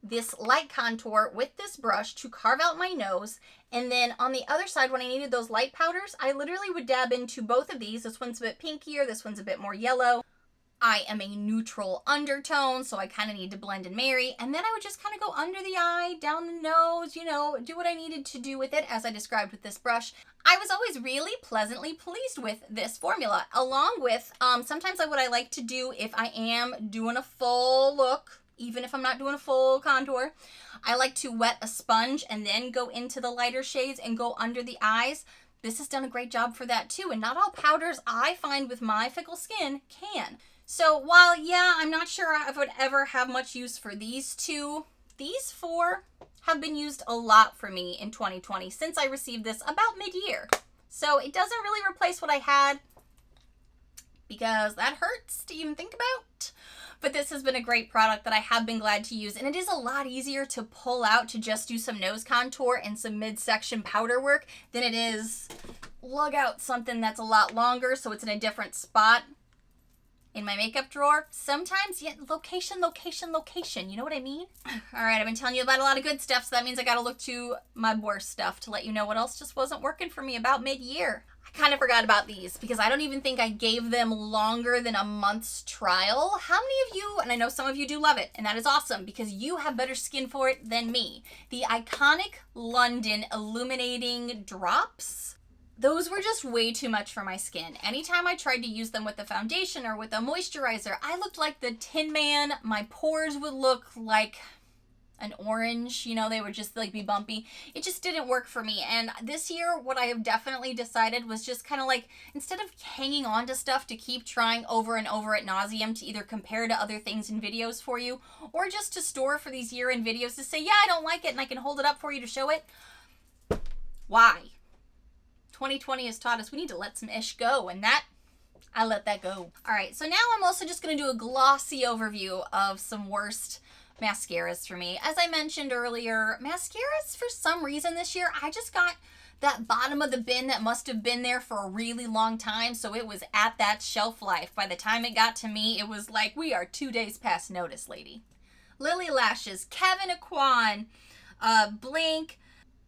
this light contour with this brush to carve out my nose. And then on the other side, when I needed those light powders, I literally would dab into both of these. This one's a bit pinkier, this one's a bit more yellow. I am a neutral undertone, so I kind of need to blend and marry. And then I would just kind of go under the eye, down the nose, you know, do what I needed to do with it as I described with this brush. I was always really pleasantly pleased with this formula, along with sometimes what I like to do if I am doing a full look, even if I'm not doing a full contour, I like to wet a sponge and then go into the lighter shades and go under the eyes. This has done a great job for that too, and not all powders I find with my fickle skin can. So while, yeah, I'm not sure I would ever have much use for these two, these four have been used a lot for me in 2020 since I received this about mid-year. So it doesn't really replace what I had, because that hurts to even think about. But this has been a great product that I have been glad to use, and it is a lot easier to pull out to just do some nose contour and some midsection powder work than it is lug out something that's a lot longer so it's in a different spot in my makeup drawer. Sometimes, yeah, location, you know what I mean? All right, I've been telling you about a lot of good stuff, so that means I gotta look to my worst stuff to let you know what else just wasn't working for me about mid-year. I kind of forgot about these because I don't even think I gave them longer than a month's trial. How many of you, and I know some of you do love it, and that is awesome because you have better skin for it than me, the iconic London Illuminating drops? Those were just way too much for my skin. Anytime I tried to use them with a foundation or with a moisturizer, I looked like the Tin Man. My pores would look like an orange, you know, they would just like be bumpy. It just didn't work for me. And this year, what I have definitely decided was just kind of like, instead of hanging on to stuff to keep trying over and over ad nauseum to either compare to other things in videos for you, or just to store for these year-end videos to say, yeah, I don't like it and I can hold it up for you to show it. Why? 2020 has taught us we need to let some ish go, and that, I let that go. All right, so now I'm also just gonna do a glossy overview of some worst mascaras for me. As I mentioned earlier, mascaras for some reason this year, I just got that bottom of the bin that must have been there for a really long time, so it was at that shelf life. By the time it got to me, it was like, we are 2 days past notice, lady. Lily Lashes, Kevyn Aucoin, Blink,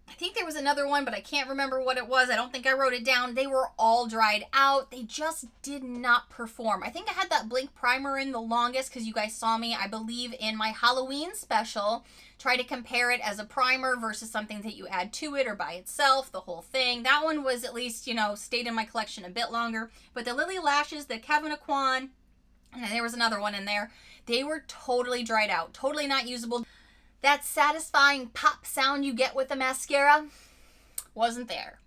I think there was another one, but I can't remember what it was. I don't think I wrote it down. They were all dried out. They just did not perform. I think I had that Blink primer in the longest because you guys saw me, I believe, in my Halloween special, try to compare it as a primer versus something that you add to it or by itself, the whole thing. That one was at least, you know, stayed in my collection a bit longer. But the Lily Lashes, the Kevyn Aucoin, and there was another one in there, they were totally dried out, totally not usable. That satisfying pop sound you get with a mascara wasn't there.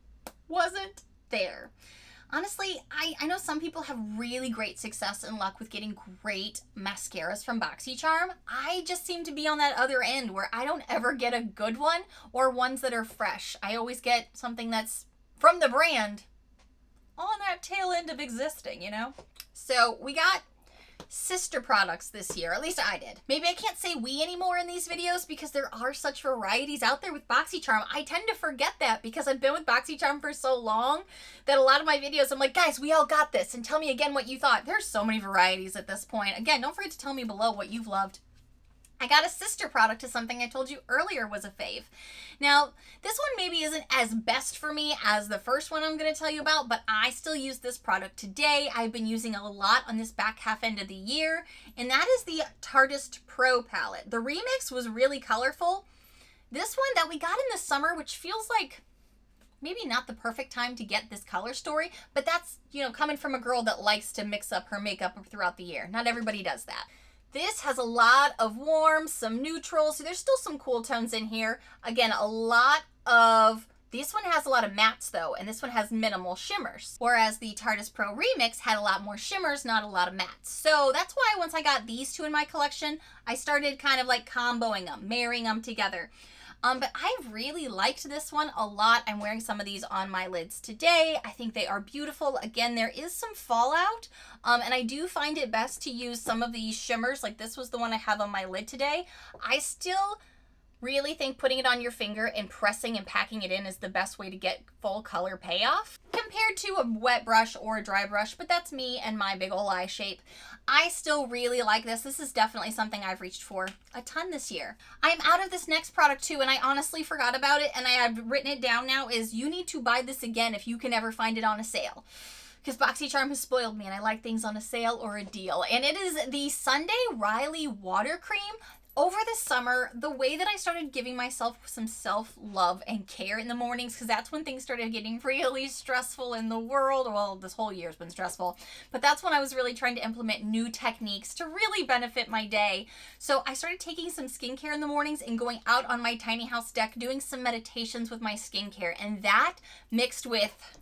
Wasn't there. Honestly, I know some people have really great success and luck with getting great mascaras from BoxyCharm. I just seem to be on that other end where I don't ever get a good one or ones that are fresh. I always get something that's from the brand on that tail end of existing, you know? So we got sister products this year, at least I did. Maybe I can't say we anymore in these videos because there are such varieties out there with BoxyCharm. I tend to forget that because I've been with BoxyCharm for so long that a lot of my videos I'm like, guys, we all got this, and tell me again what you thought. There's so many varieties at this point. Again, don't forget to tell me below what you've loved. I got a sister product to something I told you earlier was a fave. Now, this one maybe isn't as best for me as the first one I'm going to tell you about, but I still use this product today. I've been using a lot on this back half end of the year, and that is the Tartist Pro palette. The remix was really colorful. This one that we got in the summer, which feels like maybe not the perfect time to get this color story, but that's, you know, coming from a girl that likes to mix up her makeup throughout the year. Not everybody does that. This has a lot of warms, some neutrals, so there's still some cool tones in here. Again, this one has a lot of mattes though, and this one has minimal shimmers. Whereas the Tartist Pro Remix had a lot more shimmers, not a lot of mattes. So that's why once I got these two in my collection, I started kind of like comboing them, marrying them together. But I really liked this one a lot. I'm wearing some of these on my lids today. I think they are beautiful. Again, there is some fallout, and I do find it best to use some of these shimmers. Like this was the one I have on my lid today. I still really think putting it on your finger and pressing and packing it in is the best way to get full color payoff compared to a wet brush or a dry brush, but that's me and my big ol' eye shape. I still really like this. This is definitely something I've reached for a ton this year. I'm out of this next product too, and I honestly forgot about it, and I have written it down now, is you need to buy this again if you can ever find it on a sale. Because BoxyCharm has spoiled me and I like things on a sale or a deal. And it is the Sunday Riley Water Cream. Over the summer, the way that I started giving myself some self-love and care in the mornings, because that's when things started getting really stressful in the world. Well, this whole year's been stressful, but that's when I was really trying to implement new techniques to really benefit my day. So I started taking some skincare in the mornings and going out on my tiny house deck, doing some meditations with my skincare, and that mixed with,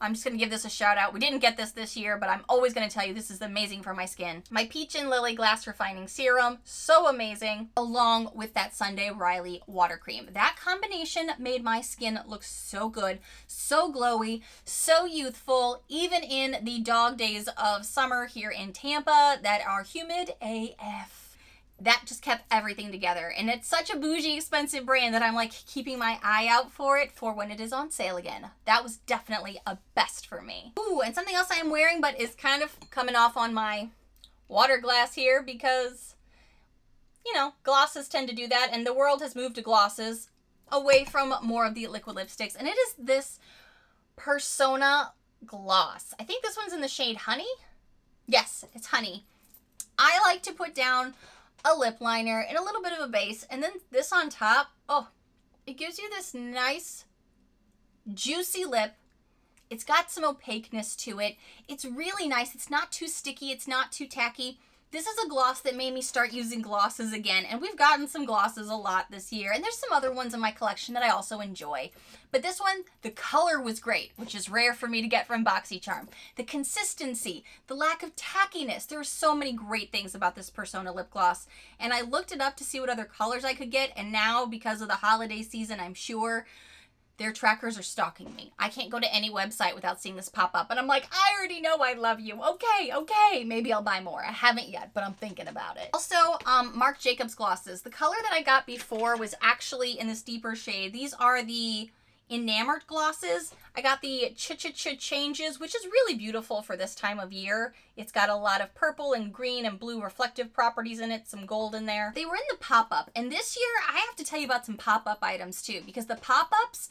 I'm just going to give this a shout out. We didn't get this year, but I'm always going to tell you this is amazing for my skin. My Peach and Lily Glass Refining Serum, so amazing, along with that Sunday Riley Water Cream. That combination made my skin look so good, so glowy, so youthful, even in the dog days of summer here in Tampa that are humid AF. That just kept everything together. And it's such a bougie, expensive brand that I'm like keeping my eye out for it for when it is on sale again. That was definitely a best for me. Ooh, and something else I am wearing, but is kind of coming off on my water glass here because, you know, glosses tend to do that. And the world has moved to glosses away from more of the liquid lipsticks. And it is this Persona gloss. I think this one's in the shade Honey. Yes, it's Honey. I like to put down a lip liner and a little bit of a base, and then this on top. Oh, it gives you this nice juicy lip. It's got some opaqueness to it. It's really nice. It's not too sticky. It's not too tacky. This is a gloss that made me start using glosses again, and we've gotten some glosses a lot this year, and there's some other ones in my collection that I also enjoy. But this one, the color was great, which is rare for me to get from BoxyCharm. The consistency, the lack of tackiness, there are so many great things about this Persona lip gloss, and I looked it up to see what other colors I could get, and now, because of the holiday season, I'm sure their trackers are stalking me. I can't go to any website without seeing this pop up. And I'm like, I already know I love you. Okay. Maybe I'll buy more. I haven't yet, but I'm thinking about it. Also, Marc Jacobs glosses. The color that I got before was actually in this deeper shade. These are the enamored glosses. I got the Ch-Ch-Ch Changes, which is really beautiful for this time of year. It's got a lot of purple and green and blue reflective properties in it, some gold in there. They were in the pop-up, and this year I have to tell you about some pop-up items too, because the pop-ups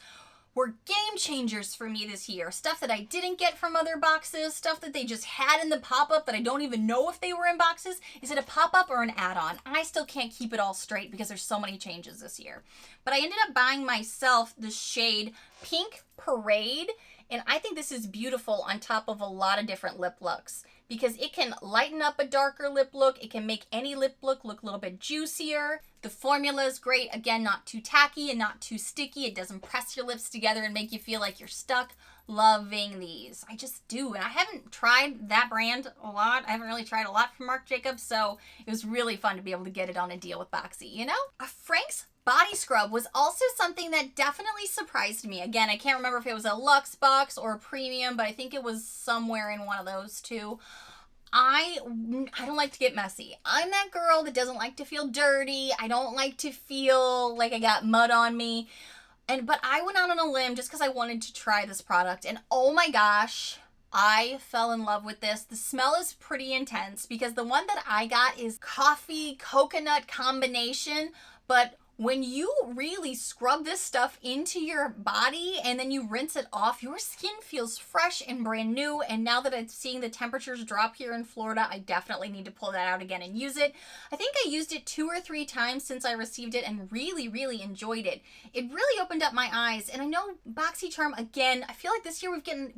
were game changers for me this year. Stuff that I didn't get from other boxes, stuff that they just had in the pop-up that I don't even know if they were in boxes. Is it a pop-up or an add-on? I still can't keep it all straight because there's so many changes this year. But I ended up buying myself the shade Pink Parade, and I think this is beautiful on top of a lot of different lip looks because it can lighten up a darker lip look. It can make any lip look a little bit juicier. The formula is great. Again, not too tacky and not too sticky. It doesn't press your lips together and make you feel like you're stuck. Loving these. I just do. And I haven't tried that brand a lot. I haven't really tried a lot from Marc Jacobs, so it was really fun to be able to get it on a deal with Boxy, you know? A Frank's body scrub was also something that definitely surprised me. Again, I can't remember if it was a Luxe box or a Premium, but I think it was somewhere in one of those two. I don't like to get messy. I'm that girl that doesn't like to feel dirty. I don't like to feel like I got mud on me. But I went out on a limb just because I wanted to try this product. And oh my gosh, I fell in love with this. The smell is pretty intense because the one that I got is coffee coconut combination. But when you really scrub this stuff into your body and then you rinse it off, your skin feels fresh and brand new. And now that I'm seeing the temperatures drop here in Florida, I definitely need to pull that out again and use it. I think I used it 2 or 3 times since I received it and really enjoyed it. It really opened up my eyes. And I know BoxyCharm, again, I feel like this year we've gotten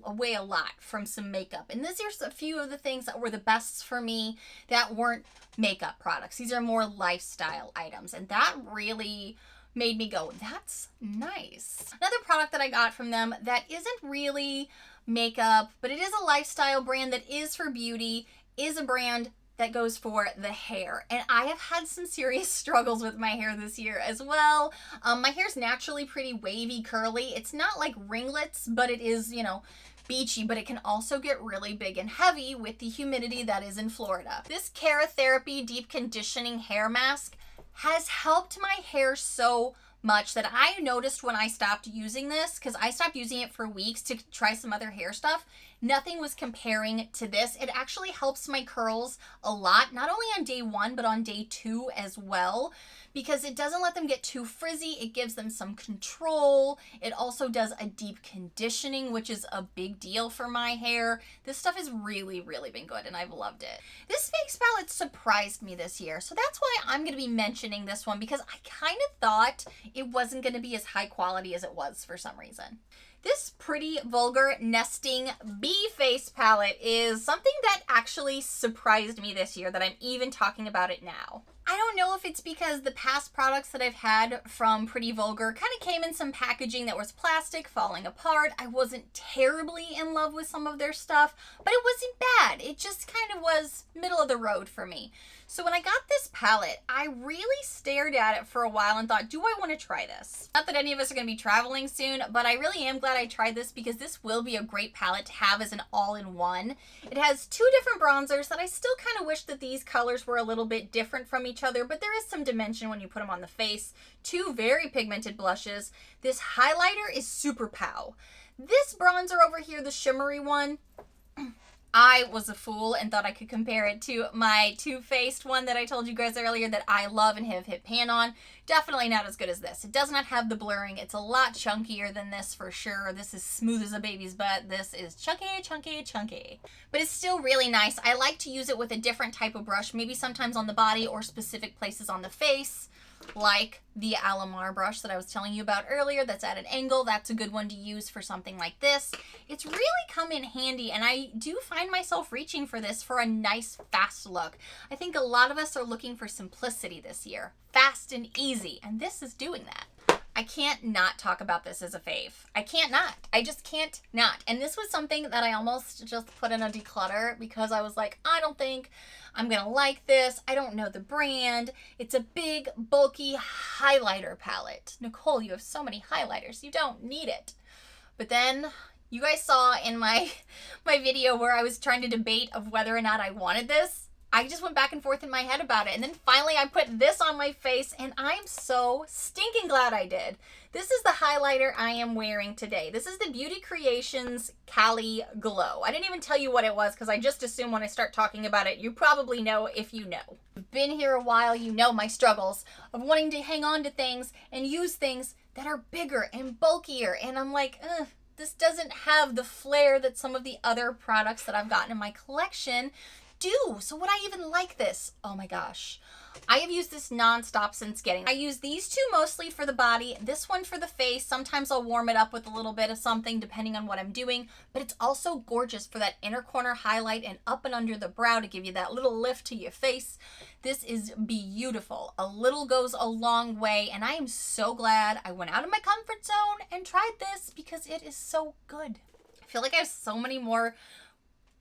away a lot from some makeup. And these are a few of the things that were the bests for me that weren't makeup products. These are more lifestyle items, and that really made me go, that's nice. Another product that I got from them that isn't really makeup, but it is a lifestyle brand that is for beauty, is a brand that goes for the hair. And I have had some serious struggles with my hair this year as well. My hair's naturally pretty wavy, curly. It's not like ringlets, but it is, you know, beachy, but it can also get really big and heavy with the humidity that is in Florida. This Therapy Deep Conditioning Hair Mask has helped my hair so much that I noticed when I stopped using this, because I stopped using it for weeks to try some other hair stuff. Nothing was comparing to this. It actually helps my curls a lot, not only on day 1, but on day 2 as well, because it doesn't let them get too frizzy. It gives them some control. It also does a deep conditioning, which is a big deal for my hair. This stuff has really, really been good, and I've loved it. This face palette surprised me this year, so that's why I'm going to be mentioning this one, because I kind of thought it wasn't going to be as high quality as it was for some reason. This Pretty Vulgar Nesting Bee Face Palette is something that actually surprised me this year, that I'm even talking about it now. I don't know if it's because the past products that I've had from Pretty Vulgar kind of came in some packaging that was plastic, falling apart. I wasn't terribly in love with some of their stuff, but it wasn't bad. It just kind of was middle of the road for me. So when I got this palette, I really stared at it for a while and thought, do I want to try this? Not that any of us are going to be traveling soon, but I really am glad I tried this, because this will be a great palette to have as an all-in-one. It has 2 different bronzers that I still kind of wish that these colors were a little bit different from each other, but there is some dimension when you put them on the face. 2 very pigmented blushes. This highlighter is super pow. This bronzer over here, the shimmery one, I was a fool and thought I could compare it to my Too Faced one that I told you guys earlier that I love and have hit pan on. Definitely not as good as this. It does not have the blurring. It's a lot chunkier than this for sure. This is smooth as a baby's butt. This is chunky, chunky, chunky. But it's still really nice. I like to use it with a different type of brush, maybe sometimes on the body or specific places on the face, like the Alamar brush that I was telling you about earlier that's at an angle. That's a good one to use for something like this. It's really come in handy, and I do find myself reaching for this for a nice, fast look. I think a lot of us are looking for simplicity this year. Fast and easy, and this is doing that. I can't not talk about this as a fave. I can't not. I just can't not. And this was something that I almost just put in a declutter, because I was like, I don't think I'm gonna like this. I don't know the brand. It's a big, bulky highlighter palette. Nichole, you have so many highlighters. You don't need it. But then you guys saw in my video where I was trying to debate of whether or not I wanted this. I just went back and forth in my head about it, and then finally I put this on my face, and I'm so stinking glad I did. This is the highlighter I am wearing today. This is the Beauty Creations Cali Glow. I didn't even tell you what it was, because I just assume when I start talking about it, you probably know if you know. You've been here a while, you know my struggles of wanting to hang on to things and use things that are bigger and bulkier, and I'm like, ugh. This doesn't have the flair that some of the other products that I've gotten in my collection do. So would I even like this? Oh my gosh. I have used this nonstop since getting it. I use these 2 mostly for the body, this one for the face. Sometimes I'll warm it up with a little bit of something depending on what I'm doing, but it's also gorgeous for that inner corner highlight and up and under the brow to give you that little lift to your face. This is beautiful. A little goes a long way, and I am so glad I went out of my comfort zone and tried this, because it is so good. I feel like I have so many more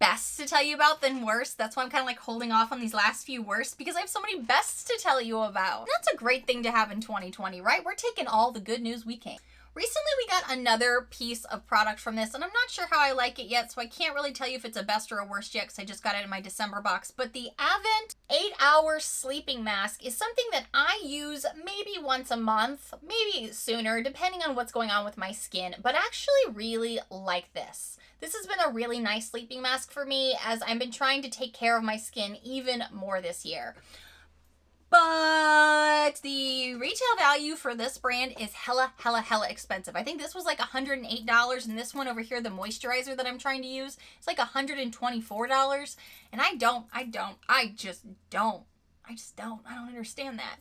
bests to tell you about than worst. That's why I'm kind of like holding off on these last few worst, because I have so many bests to tell you about. And that's a great thing to have in 2020, right? We're taking all the good news we can. Recently, we got another piece of product from this, and I'm not sure how I like it yet, so I can't really tell you if it's a best or a worst yet, because I just got it in my December box. But the Avent 8-Hour Sleeping Mask is something that I use maybe once a month, maybe sooner, depending on what's going on with my skin, but actually really like this. This has been a really nice sleeping mask for me, as I've been trying to take care of my skin even more this year. But the retail value for this brand is hella expensive. I think this was like $108, and this one over here, the moisturizer that I'm trying to use, it's like $124. And I don't understand that.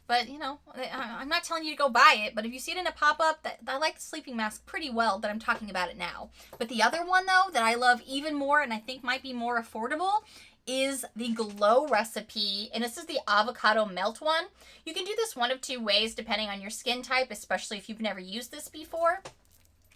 But, you know, I'm not telling you to go buy it, but if you see it in a pop-up, I like the sleeping mask pretty well that I'm talking about it now. But the other one, though, that I love even more and I think might be more affordable is the Glow Recipe, and this is the avocado melt one. You can do this one of 2 ways depending on your skin type, especially if you've never used this before.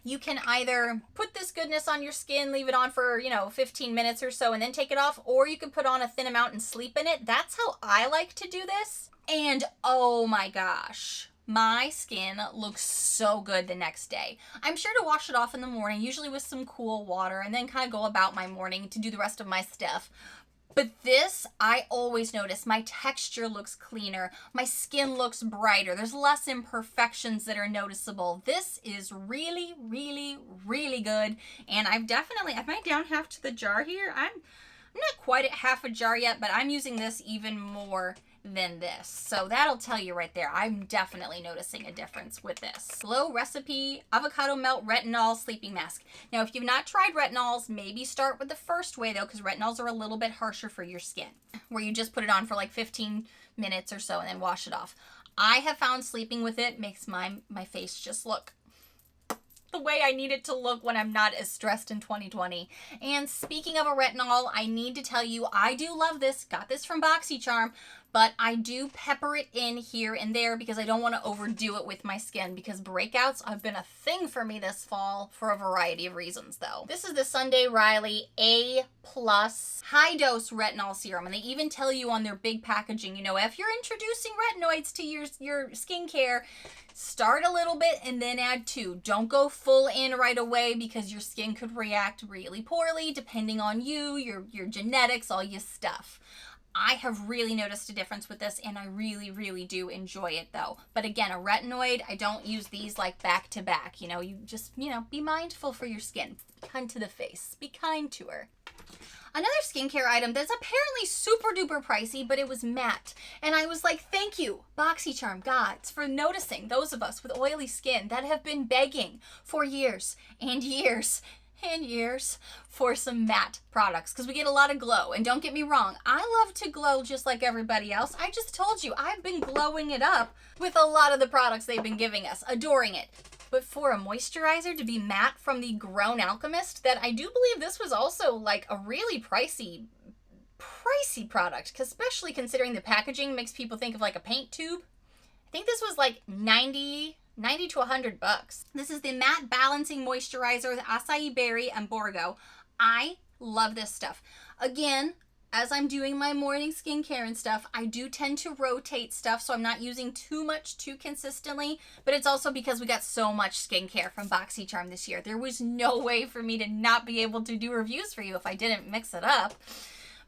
You can either put this goodness on your skin, leave it on for, 15 minutes or so and then take it off, or you can put on a thin amount and sleep in it. That's how I like to do this. And oh my gosh, my skin looks so good the next day. I'm sure to wash it off in the morning, usually with some cool water, and then kind of go about my morning to do the rest of my stuff. But this, I always notice my texture looks cleaner. My skin looks brighter. There's less imperfections that are noticeable. This is really, really, really good. And I might down half to the jar here. I'm not quite at half a jar yet, but I'm using this even more than this. So that'll tell you right there. I'm definitely noticing a difference with this. Glow Recipe Avocado Melt Retinol Sleeping Mask. Now, if you've not tried retinols, maybe start with the first way though, because retinols are a little bit harsher for your skin, where you just put it on for like 15 minutes or so and then wash it off. I have found sleeping with it makes my face just look the way I need it to look when I'm not as stressed in 2020. And speaking of a retinol, I need to tell you, I do love this. Got this from BoxyCharm, but I do pepper it in here and there because I don't want to overdo it with my skin, because breakouts have been a thing for me this fall for a variety of reasons though. This is the Sunday Riley A+ high dose retinol serum, and they even tell you on their big packaging, if you're introducing retinoids to your skincare, start a little bit and then add 2. Don't go full in right away because your skin could react really poorly depending on you, your genetics, all your stuff. I have really noticed a difference with this, and I really, really do enjoy it though. But again, a retinoid, I don't use these like back to back. You just, be mindful for your skin. Be kind to the face. Be kind to her. Another skincare item that's apparently super duper pricey, but it was matte. And I was like, thank you, BoxyCharm gods, for noticing those of us with oily skin that have been begging for years and years and years for some matte products, because we get a lot of glow. And don't get me wrong, I love to glow just like everybody else. I just told you, I've been glowing it up with a lot of the products they've been giving us, adoring it. But for a moisturizer to be matte from the Grown Alchemist, that I do believe this was also like a really pricey product, especially considering the packaging makes people think of like a paint tube. I think this was like 90 to $100. This is the Matte Balancing Moisturizer with Acai Berry and Borgo. I love this stuff. Again, as I'm doing my morning skincare and stuff, I do tend to rotate stuff, so I'm not using too much too consistently, but it's also because we got so much skincare from BoxyCharm this year. There was no way for me to not be able to do reviews for you if I didn't mix it up.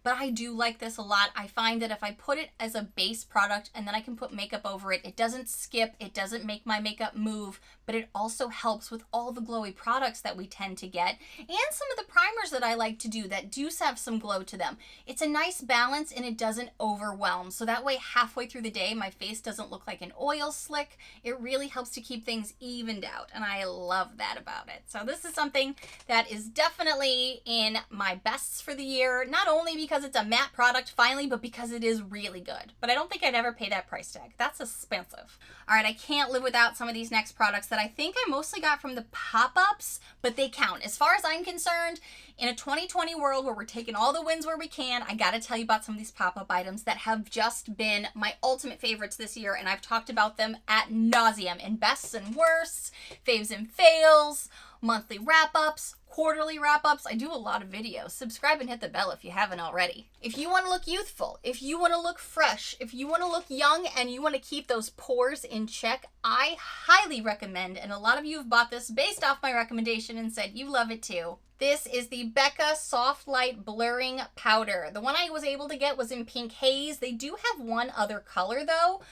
But I do like this a lot. I find that if I put it as a base product and then I can put makeup over it, it doesn't skip, it doesn't make my makeup move, but it also helps with all the glowy products that we tend to get, and some of the primers that I like to do that do have some glow to them. It's a nice balance and it doesn't overwhelm. So that way halfway through the day, my face doesn't look like an oil slick. It really helps to keep things evened out, and I love that about it. So this is something that is definitely in my bests for the year, not only because it's a matte product finally, but because it is really good. But I don't think I'd ever pay that price tag. That's expensive. All right, I can't live without some of these next products that I think I mostly got from the pop-ups, but they count. As far as I'm concerned, in a 2020 world where we're taking all the wins where we can, I gotta tell you about some of these pop-up items that have just been my ultimate favorites this year, and I've talked about them ad nauseum in bests and worsts, faves and fails, monthly wrap-ups, quarterly wrap-ups. I do a lot of videos. Subscribe and hit the bell if you haven't already. If you want to look youthful, if you want to look fresh, if you want to look young and you want to keep those pores in check, I highly recommend, and a lot of you have bought this based off my recommendation and said you love it too. This is the Becca Soft Light Blurring Powder. The one I was able to get was in Pink Haze. They do have one other color though.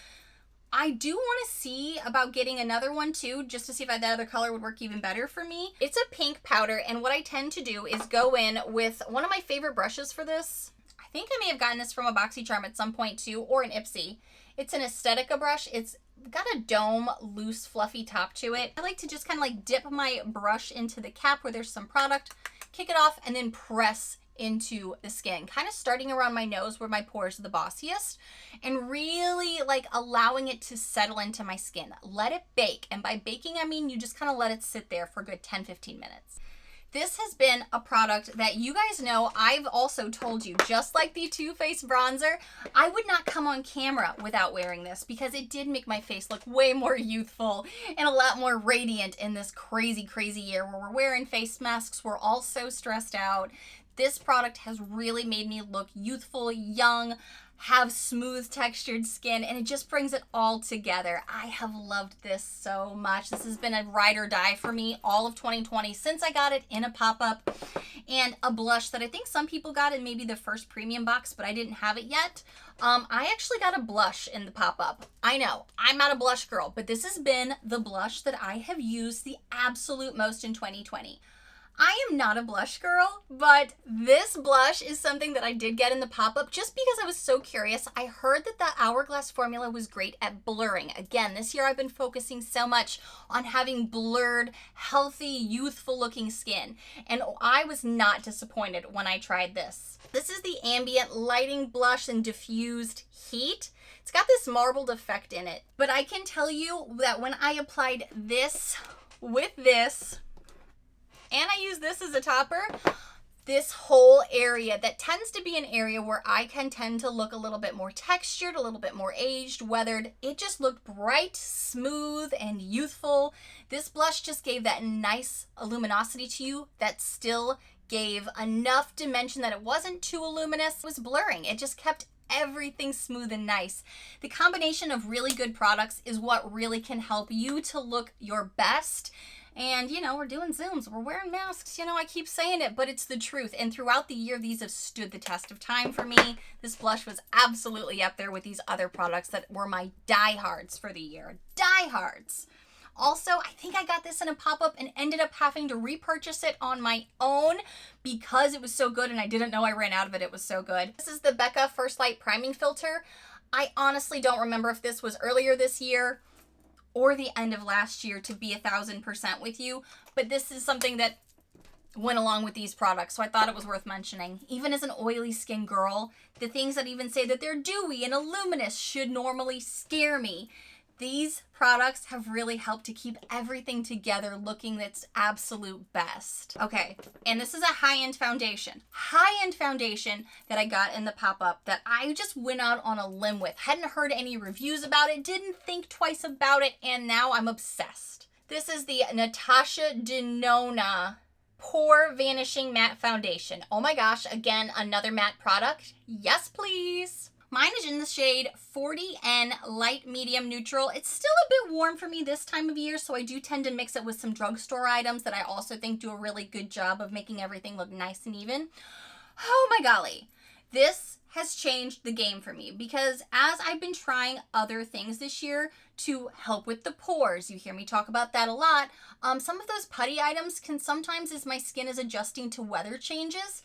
I do want to see about getting another one too, just to see if that other color would work even better for me. It's a pink powder, and what I tend to do is go in with one of my favorite brushes for this. I think I may have gotten this from a BoxyCharm at some point too, or an Ipsy. It's an Aesthetica brush. It's got a dome, loose, fluffy top to it. I like to just kind of like dip my brush into the cap where there's some product, kick it off, and then press into the skin, kind of starting around my nose where my pores are the bossiest, and really like allowing it to settle into my skin. Let it bake, and by baking I mean you just kind of let it sit there for a good 10-15 minutes. This has been a product that you guys know I've also told you, just like the Too Faced bronzer, I would not come on camera without wearing this because it did make my face look way more youthful and a lot more radiant in this crazy, crazy year where we're wearing face masks. We're all so stressed out. This product has really made me look youthful, young, have smooth textured skin, and it just brings it all together. I have loved this so much. This has been a ride or die for me all of 2020 since I got it in a pop-up, and a blush that I think some people got in maybe the first premium box, but I didn't have it yet. I actually got a blush in the pop-up. I know, I'm not a blush girl, but this has been the blush that I have used the absolute most in 2020. I am not a blush girl, but this blush is something that I did get in the pop-up just because I was so curious. I heard that the Hourglass formula was great at blurring. Again, this year I've been focusing so much on having blurred, healthy, youthful looking skin, and I was not disappointed when I tried this. This is the Ambient Lighting Blush and Diffused Heat. It's got this marbled effect in it, but I can tell you that when I applied this with this, and I use this as a topper, this whole area that tends to be an area where I can tend to look a little bit more textured, a little bit more aged, weathered. It just looked bright, smooth, and youthful. This blush just gave that nice luminosity to you that still gave enough dimension that it wasn't too luminous. It was blurring. It just kept everything smooth and nice. The combination of really good products is what really can help you to look your best. And, you know, we're doing Zooms, we're wearing masks, you know, I keep saying it, but it's the truth. And throughout the year, these have stood the test of time for me. This blush was absolutely up there with these other products that were my diehards for the year. Diehards. Also, I think I got this in a pop-up and ended up having to repurchase it on my own because it was so good and I didn't know I ran out of it. It was so good. This is the Becca First Light Priming Filter. I honestly don't remember if this was earlier this year or the end of last year, to be 1000% with you, but this is something that went along with these products, so I thought it was worth mentioning. Even as an oily skin girl, the things that even say that they're dewy and luminous should normally scare me. These products have really helped to keep everything together looking its absolute best. Okay, and this is a high-end foundation. High-end foundation that I got in the pop-up that I just went out on a limb with. Hadn't heard any reviews about it, didn't think twice about it, and now I'm obsessed. This is the Natasha Denona Pore Vanishing Matte Foundation. Oh my gosh, again, another matte product. Yes, please. Mine is in the shade 40N Light Medium Neutral. It's still a bit warm for me this time of year, so I do tend to mix it with some drugstore items that I also think do a really good job of making everything look nice and even. Oh my golly. This has changed the game for me because as I've been trying other things this year to help with the pores, you hear me talk about that a lot, some of those putty items can sometimes, as my skin is adjusting to weather changes,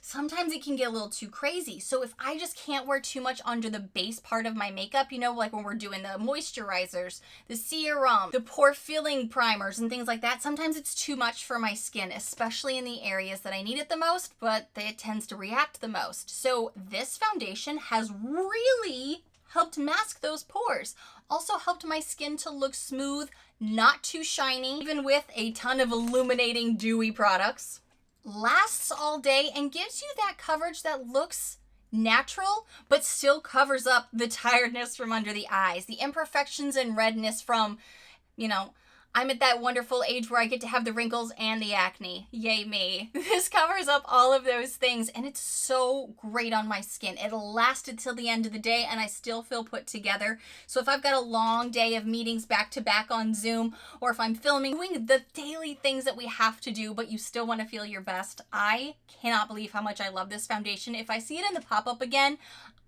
sometimes it can get a little too crazy. So if I just can't wear too much under the base part of my makeup, you know, like when we're doing the moisturizers, the serum, the pore filling primers and things like that, sometimes it's too much for my skin, especially in the areas that I need it the most, but it tends to react the most. So this foundation has really helped mask those pores. Also helped my skin to look smooth, not too shiny, even with a ton of illuminating dewy products. Lasts all day and gives you that coverage that looks natural but still covers up the tiredness from under the eyes, the imperfections and redness from, you know, I'm at that wonderful age where I get to have the wrinkles and the acne. Yay me. This covers up all of those things and it's so great on my skin. It'll last until the end of the day and I still feel put together. So if I've got a long day of meetings back to back on Zoom, or if I'm filming, doing the daily things that we have to do, but you still want to feel your best, I cannot believe how much I love this foundation. If I see it in the pop-up again,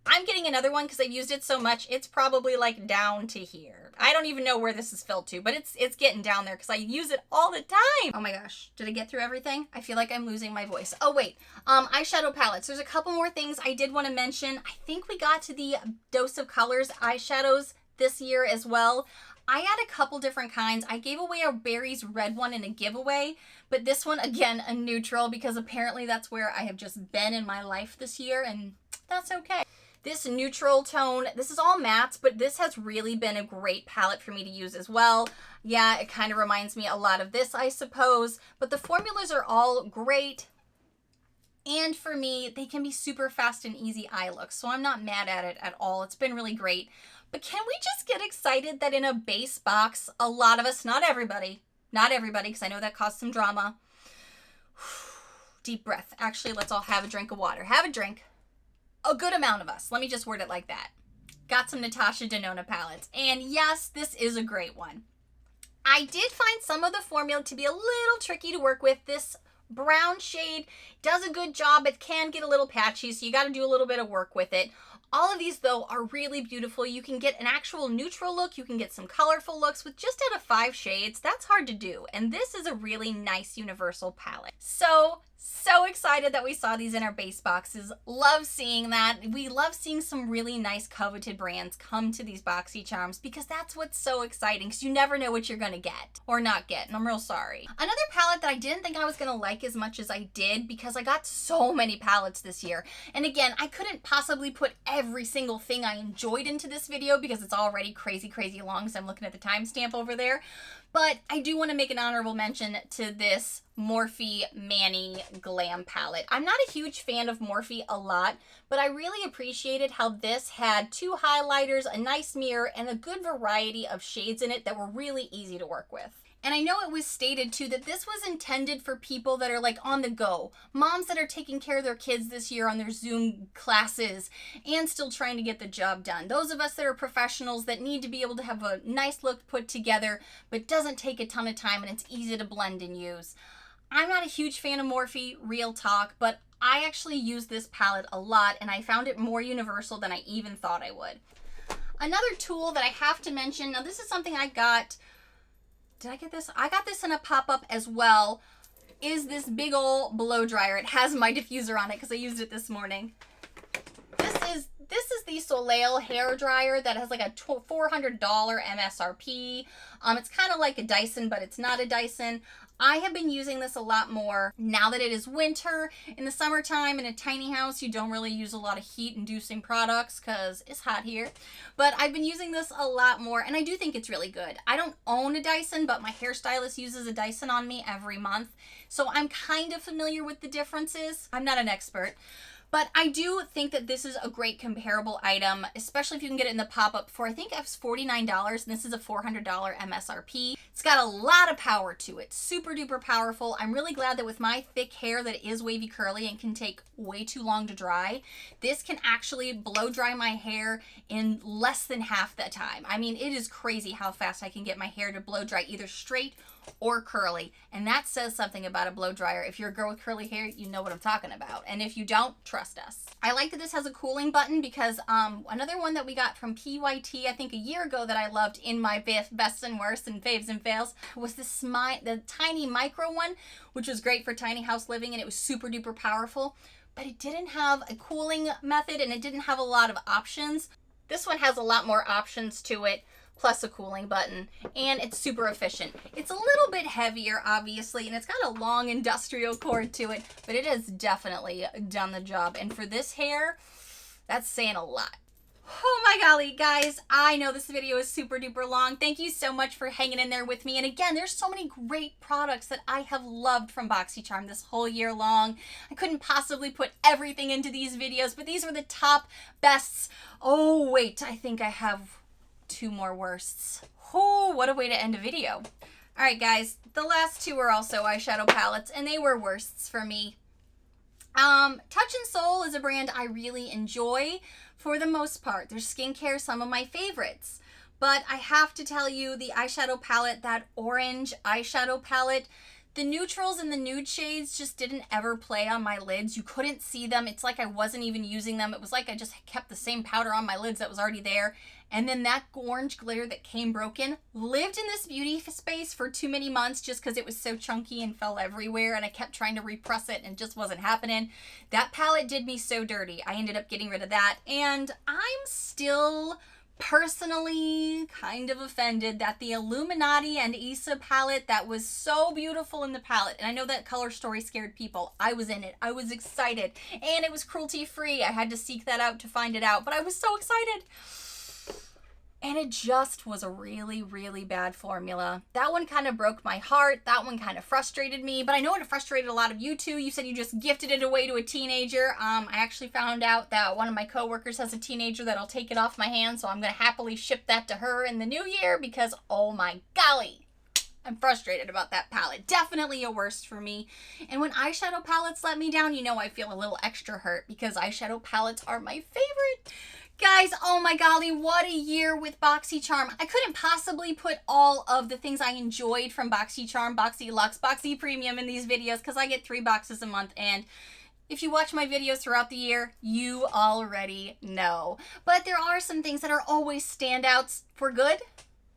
I'm getting another one because I've used it so much. It's probably like down to here. I don't even know where this is filled to, but it's getting down there because I use it all the time. Oh my gosh, did I get through everything? I feel like I'm losing my voice. Oh wait, eyeshadow palettes. There's a couple more things I did want to mention. I think we got to the Dose of Colors eyeshadows this year as well. I had a couple different kinds. I gave away a berries red one in a giveaway, but this one, again, a neutral because apparently that's where I have just been in my life this year, and that's okay. This neutral tone, this is all mattes, but this has really been a great palette for me to use as well. Yeah, it kind of reminds me a lot of this, I suppose, but the formulas are all great. And for me, they can be super fast and easy eye looks, so I'm not mad at it at all. It's been really great. But can we just get excited that in a base box, a lot of us, not everybody, because I know that caused some drama. Deep breath. Actually, let's all have a drink of water. Have a drink. A good amount of us. Let me just word it like that. Got some Natasha Denona palettes. And yes, this is a great one. I did find some of the formula to be a little tricky to work with. This brown shade does a good job. It can get a little patchy, so you got to do a little bit of work with it. All of these, though, are really beautiful. You can get an actual neutral look. You can get some colorful looks with just out of 5 shades. That's hard to do. And this is a really nice universal palette. So excited that we saw these in our base boxes. Love seeing that. We love seeing some really nice coveted brands come to these BoxyCharms because that's what's so exciting, because you never know what you're going to get or not get, and I'm real sorry. Another palette that I didn't think I was going to like as much as I did, because I got so many palettes this year. And again, I couldn't possibly put every single thing I enjoyed into this video because it's already crazy long, so I'm looking at the timestamp over there. But I do want to make an honorable mention to this Morphe Manny Glam palette. I'm not a huge fan of Morphe a lot, but I really appreciated how this had 2 highlighters, a nice mirror, and a good variety of shades in it that were really easy to work with. And I know it was stated too that this was intended for people that are like on the go, moms that are taking care of their kids this year on their Zoom classes and still trying to get the job done. Those of us that are professionals that need to be able to have a nice look put together, but doesn't take a ton of time and it's easy to blend and use. I'm not a huge fan of Morphe, real talk, but I actually use this palette a lot and I found it more universal than I even thought I would. Another tool that I have to mention, now this is something I got. Did I get this? I got this in a pop-up as well, is this big old blow dryer. It has my diffuser on it because I used it this morning. This is the Soleil hair dryer that has like a $400 MSRP. It's kind of like a Dyson, but it's not a Dyson. I have been using this a lot more now that it is winter. In the summertime, in a tiny house, you don't really use a lot of heat-inducing products because it's hot here. But I've been using this a lot more, and I do think it's really good. I don't own a Dyson, but my hairstylist uses a Dyson on me every month, so I'm kind of familiar with the differences. I'm not an expert. But I do think that this is a great comparable item, especially if you can get it in the pop-up for, I think it's $49, and this is a $400 MSRP. It's got a lot of power to it, super duper powerful. I'm really glad that with my thick hair that is wavy curly and can take way too long to dry, this can actually blow dry my hair in less than half the time. I mean, it is crazy how fast I can get my hair to blow dry, either straight or curly, and that says something about a blow dryer. If you're a girl with curly hair, you know what I'm talking about, and if you don't, trust us. I like that this has a cooling button because another one that we got from PYT, I think a year ago, that I loved in my best and worst and faves and fails was the tiny micro one, which was great for tiny house living, and it was super duper powerful, but it didn't have a cooling method and it didn't have a lot of options. This one has a lot more options to it, plus a cooling button, and it's super efficient. It's a little bit heavier, obviously, and it's got a long industrial cord to it, but it has definitely done the job. And for this hair, that's saying a lot. Oh my golly, guys, I know this video is super duper long. Thank you so much for hanging in there with me. And again, there's so many great products that I have loved from BoxyCharm this whole year long. I couldn't possibly put everything into these videos, but these were the top bests. Oh, wait, I think I have 2 more worsts. Oh, what a way to end a video. All right, guys, the last 2 are also eyeshadow palettes, and they were worsts for me. Touch and Soul is a brand I really enjoy for the most part. Their skincare, some of my favorites. But I have to tell you, the eyeshadow palette, that orange eyeshadow palette, the neutrals and the nude shades just didn't ever play on my lids. You couldn't see them. It's like I wasn't even using them. It was like I just kept the same powder on my lids that was already there. And then that orange glitter that came broken lived in this beauty space for too many months just because it was so chunky and fell everywhere, and I kept trying to repress it and it just wasn't happening. That palette did me so dirty. I ended up getting rid of that, and I'm still personally kind of offended that the Illuminati and Issa palette that was so beautiful in the palette, and I know that color story scared people. I was in it. I was excited. And it was cruelty free. I had to seek that out to find it out, but I was so excited. And it just was a really, really bad formula. That one kind of broke my heart. That one kind of frustrated me, but I know it frustrated a lot of you too. You said you just gifted it away to a teenager. I actually found out that one of my coworkers has a teenager that'll take it off my hands, so I'm going to happily ship that to her in the new year because, oh my golly, I'm frustrated about that palette. Definitely a worst for me. And when eyeshadow palettes let me down, you know I feel a little extra hurt because eyeshadow palettes are my favorite. Guys, oh my golly, what a year with BoxyCharm. I couldn't possibly put all of the things I enjoyed from BoxyCharm, BoxyLuxe, Boxy Premium in these videos because I get 3 boxes a month, and if you watch my videos throughout the year, you already know. But there are some things that are always standouts for good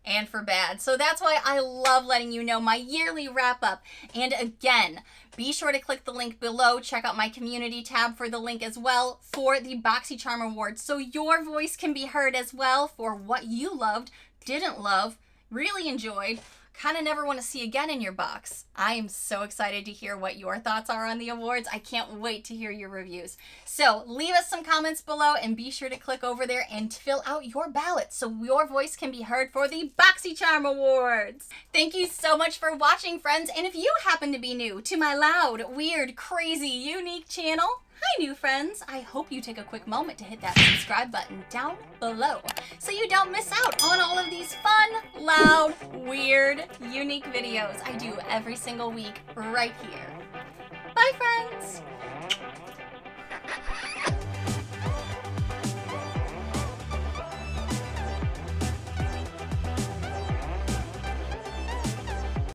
and for bad. So that's why I love letting you know my yearly wrap up. And again, be sure to click the link below. Check out my community tab for the link as well for the BoxyCharm Awards, so your voice can be heard as well for what you loved, didn't love, really enjoyed, kind of never want to see again in your box. I am so excited to hear what your thoughts are on the awards. I can't wait to hear your reviews. So leave us some comments below and be sure to click over there and fill out your ballot so your voice can be heard for the BoxyCharm Awards. Thank you so much for watching, friends. And if you happen to be new to my loud, weird, crazy, unique channel, hi new friends. I hope you take a quick moment to hit that subscribe button down below so you don't miss out on all of these fun, loud, weird, unique videos I do every single week right here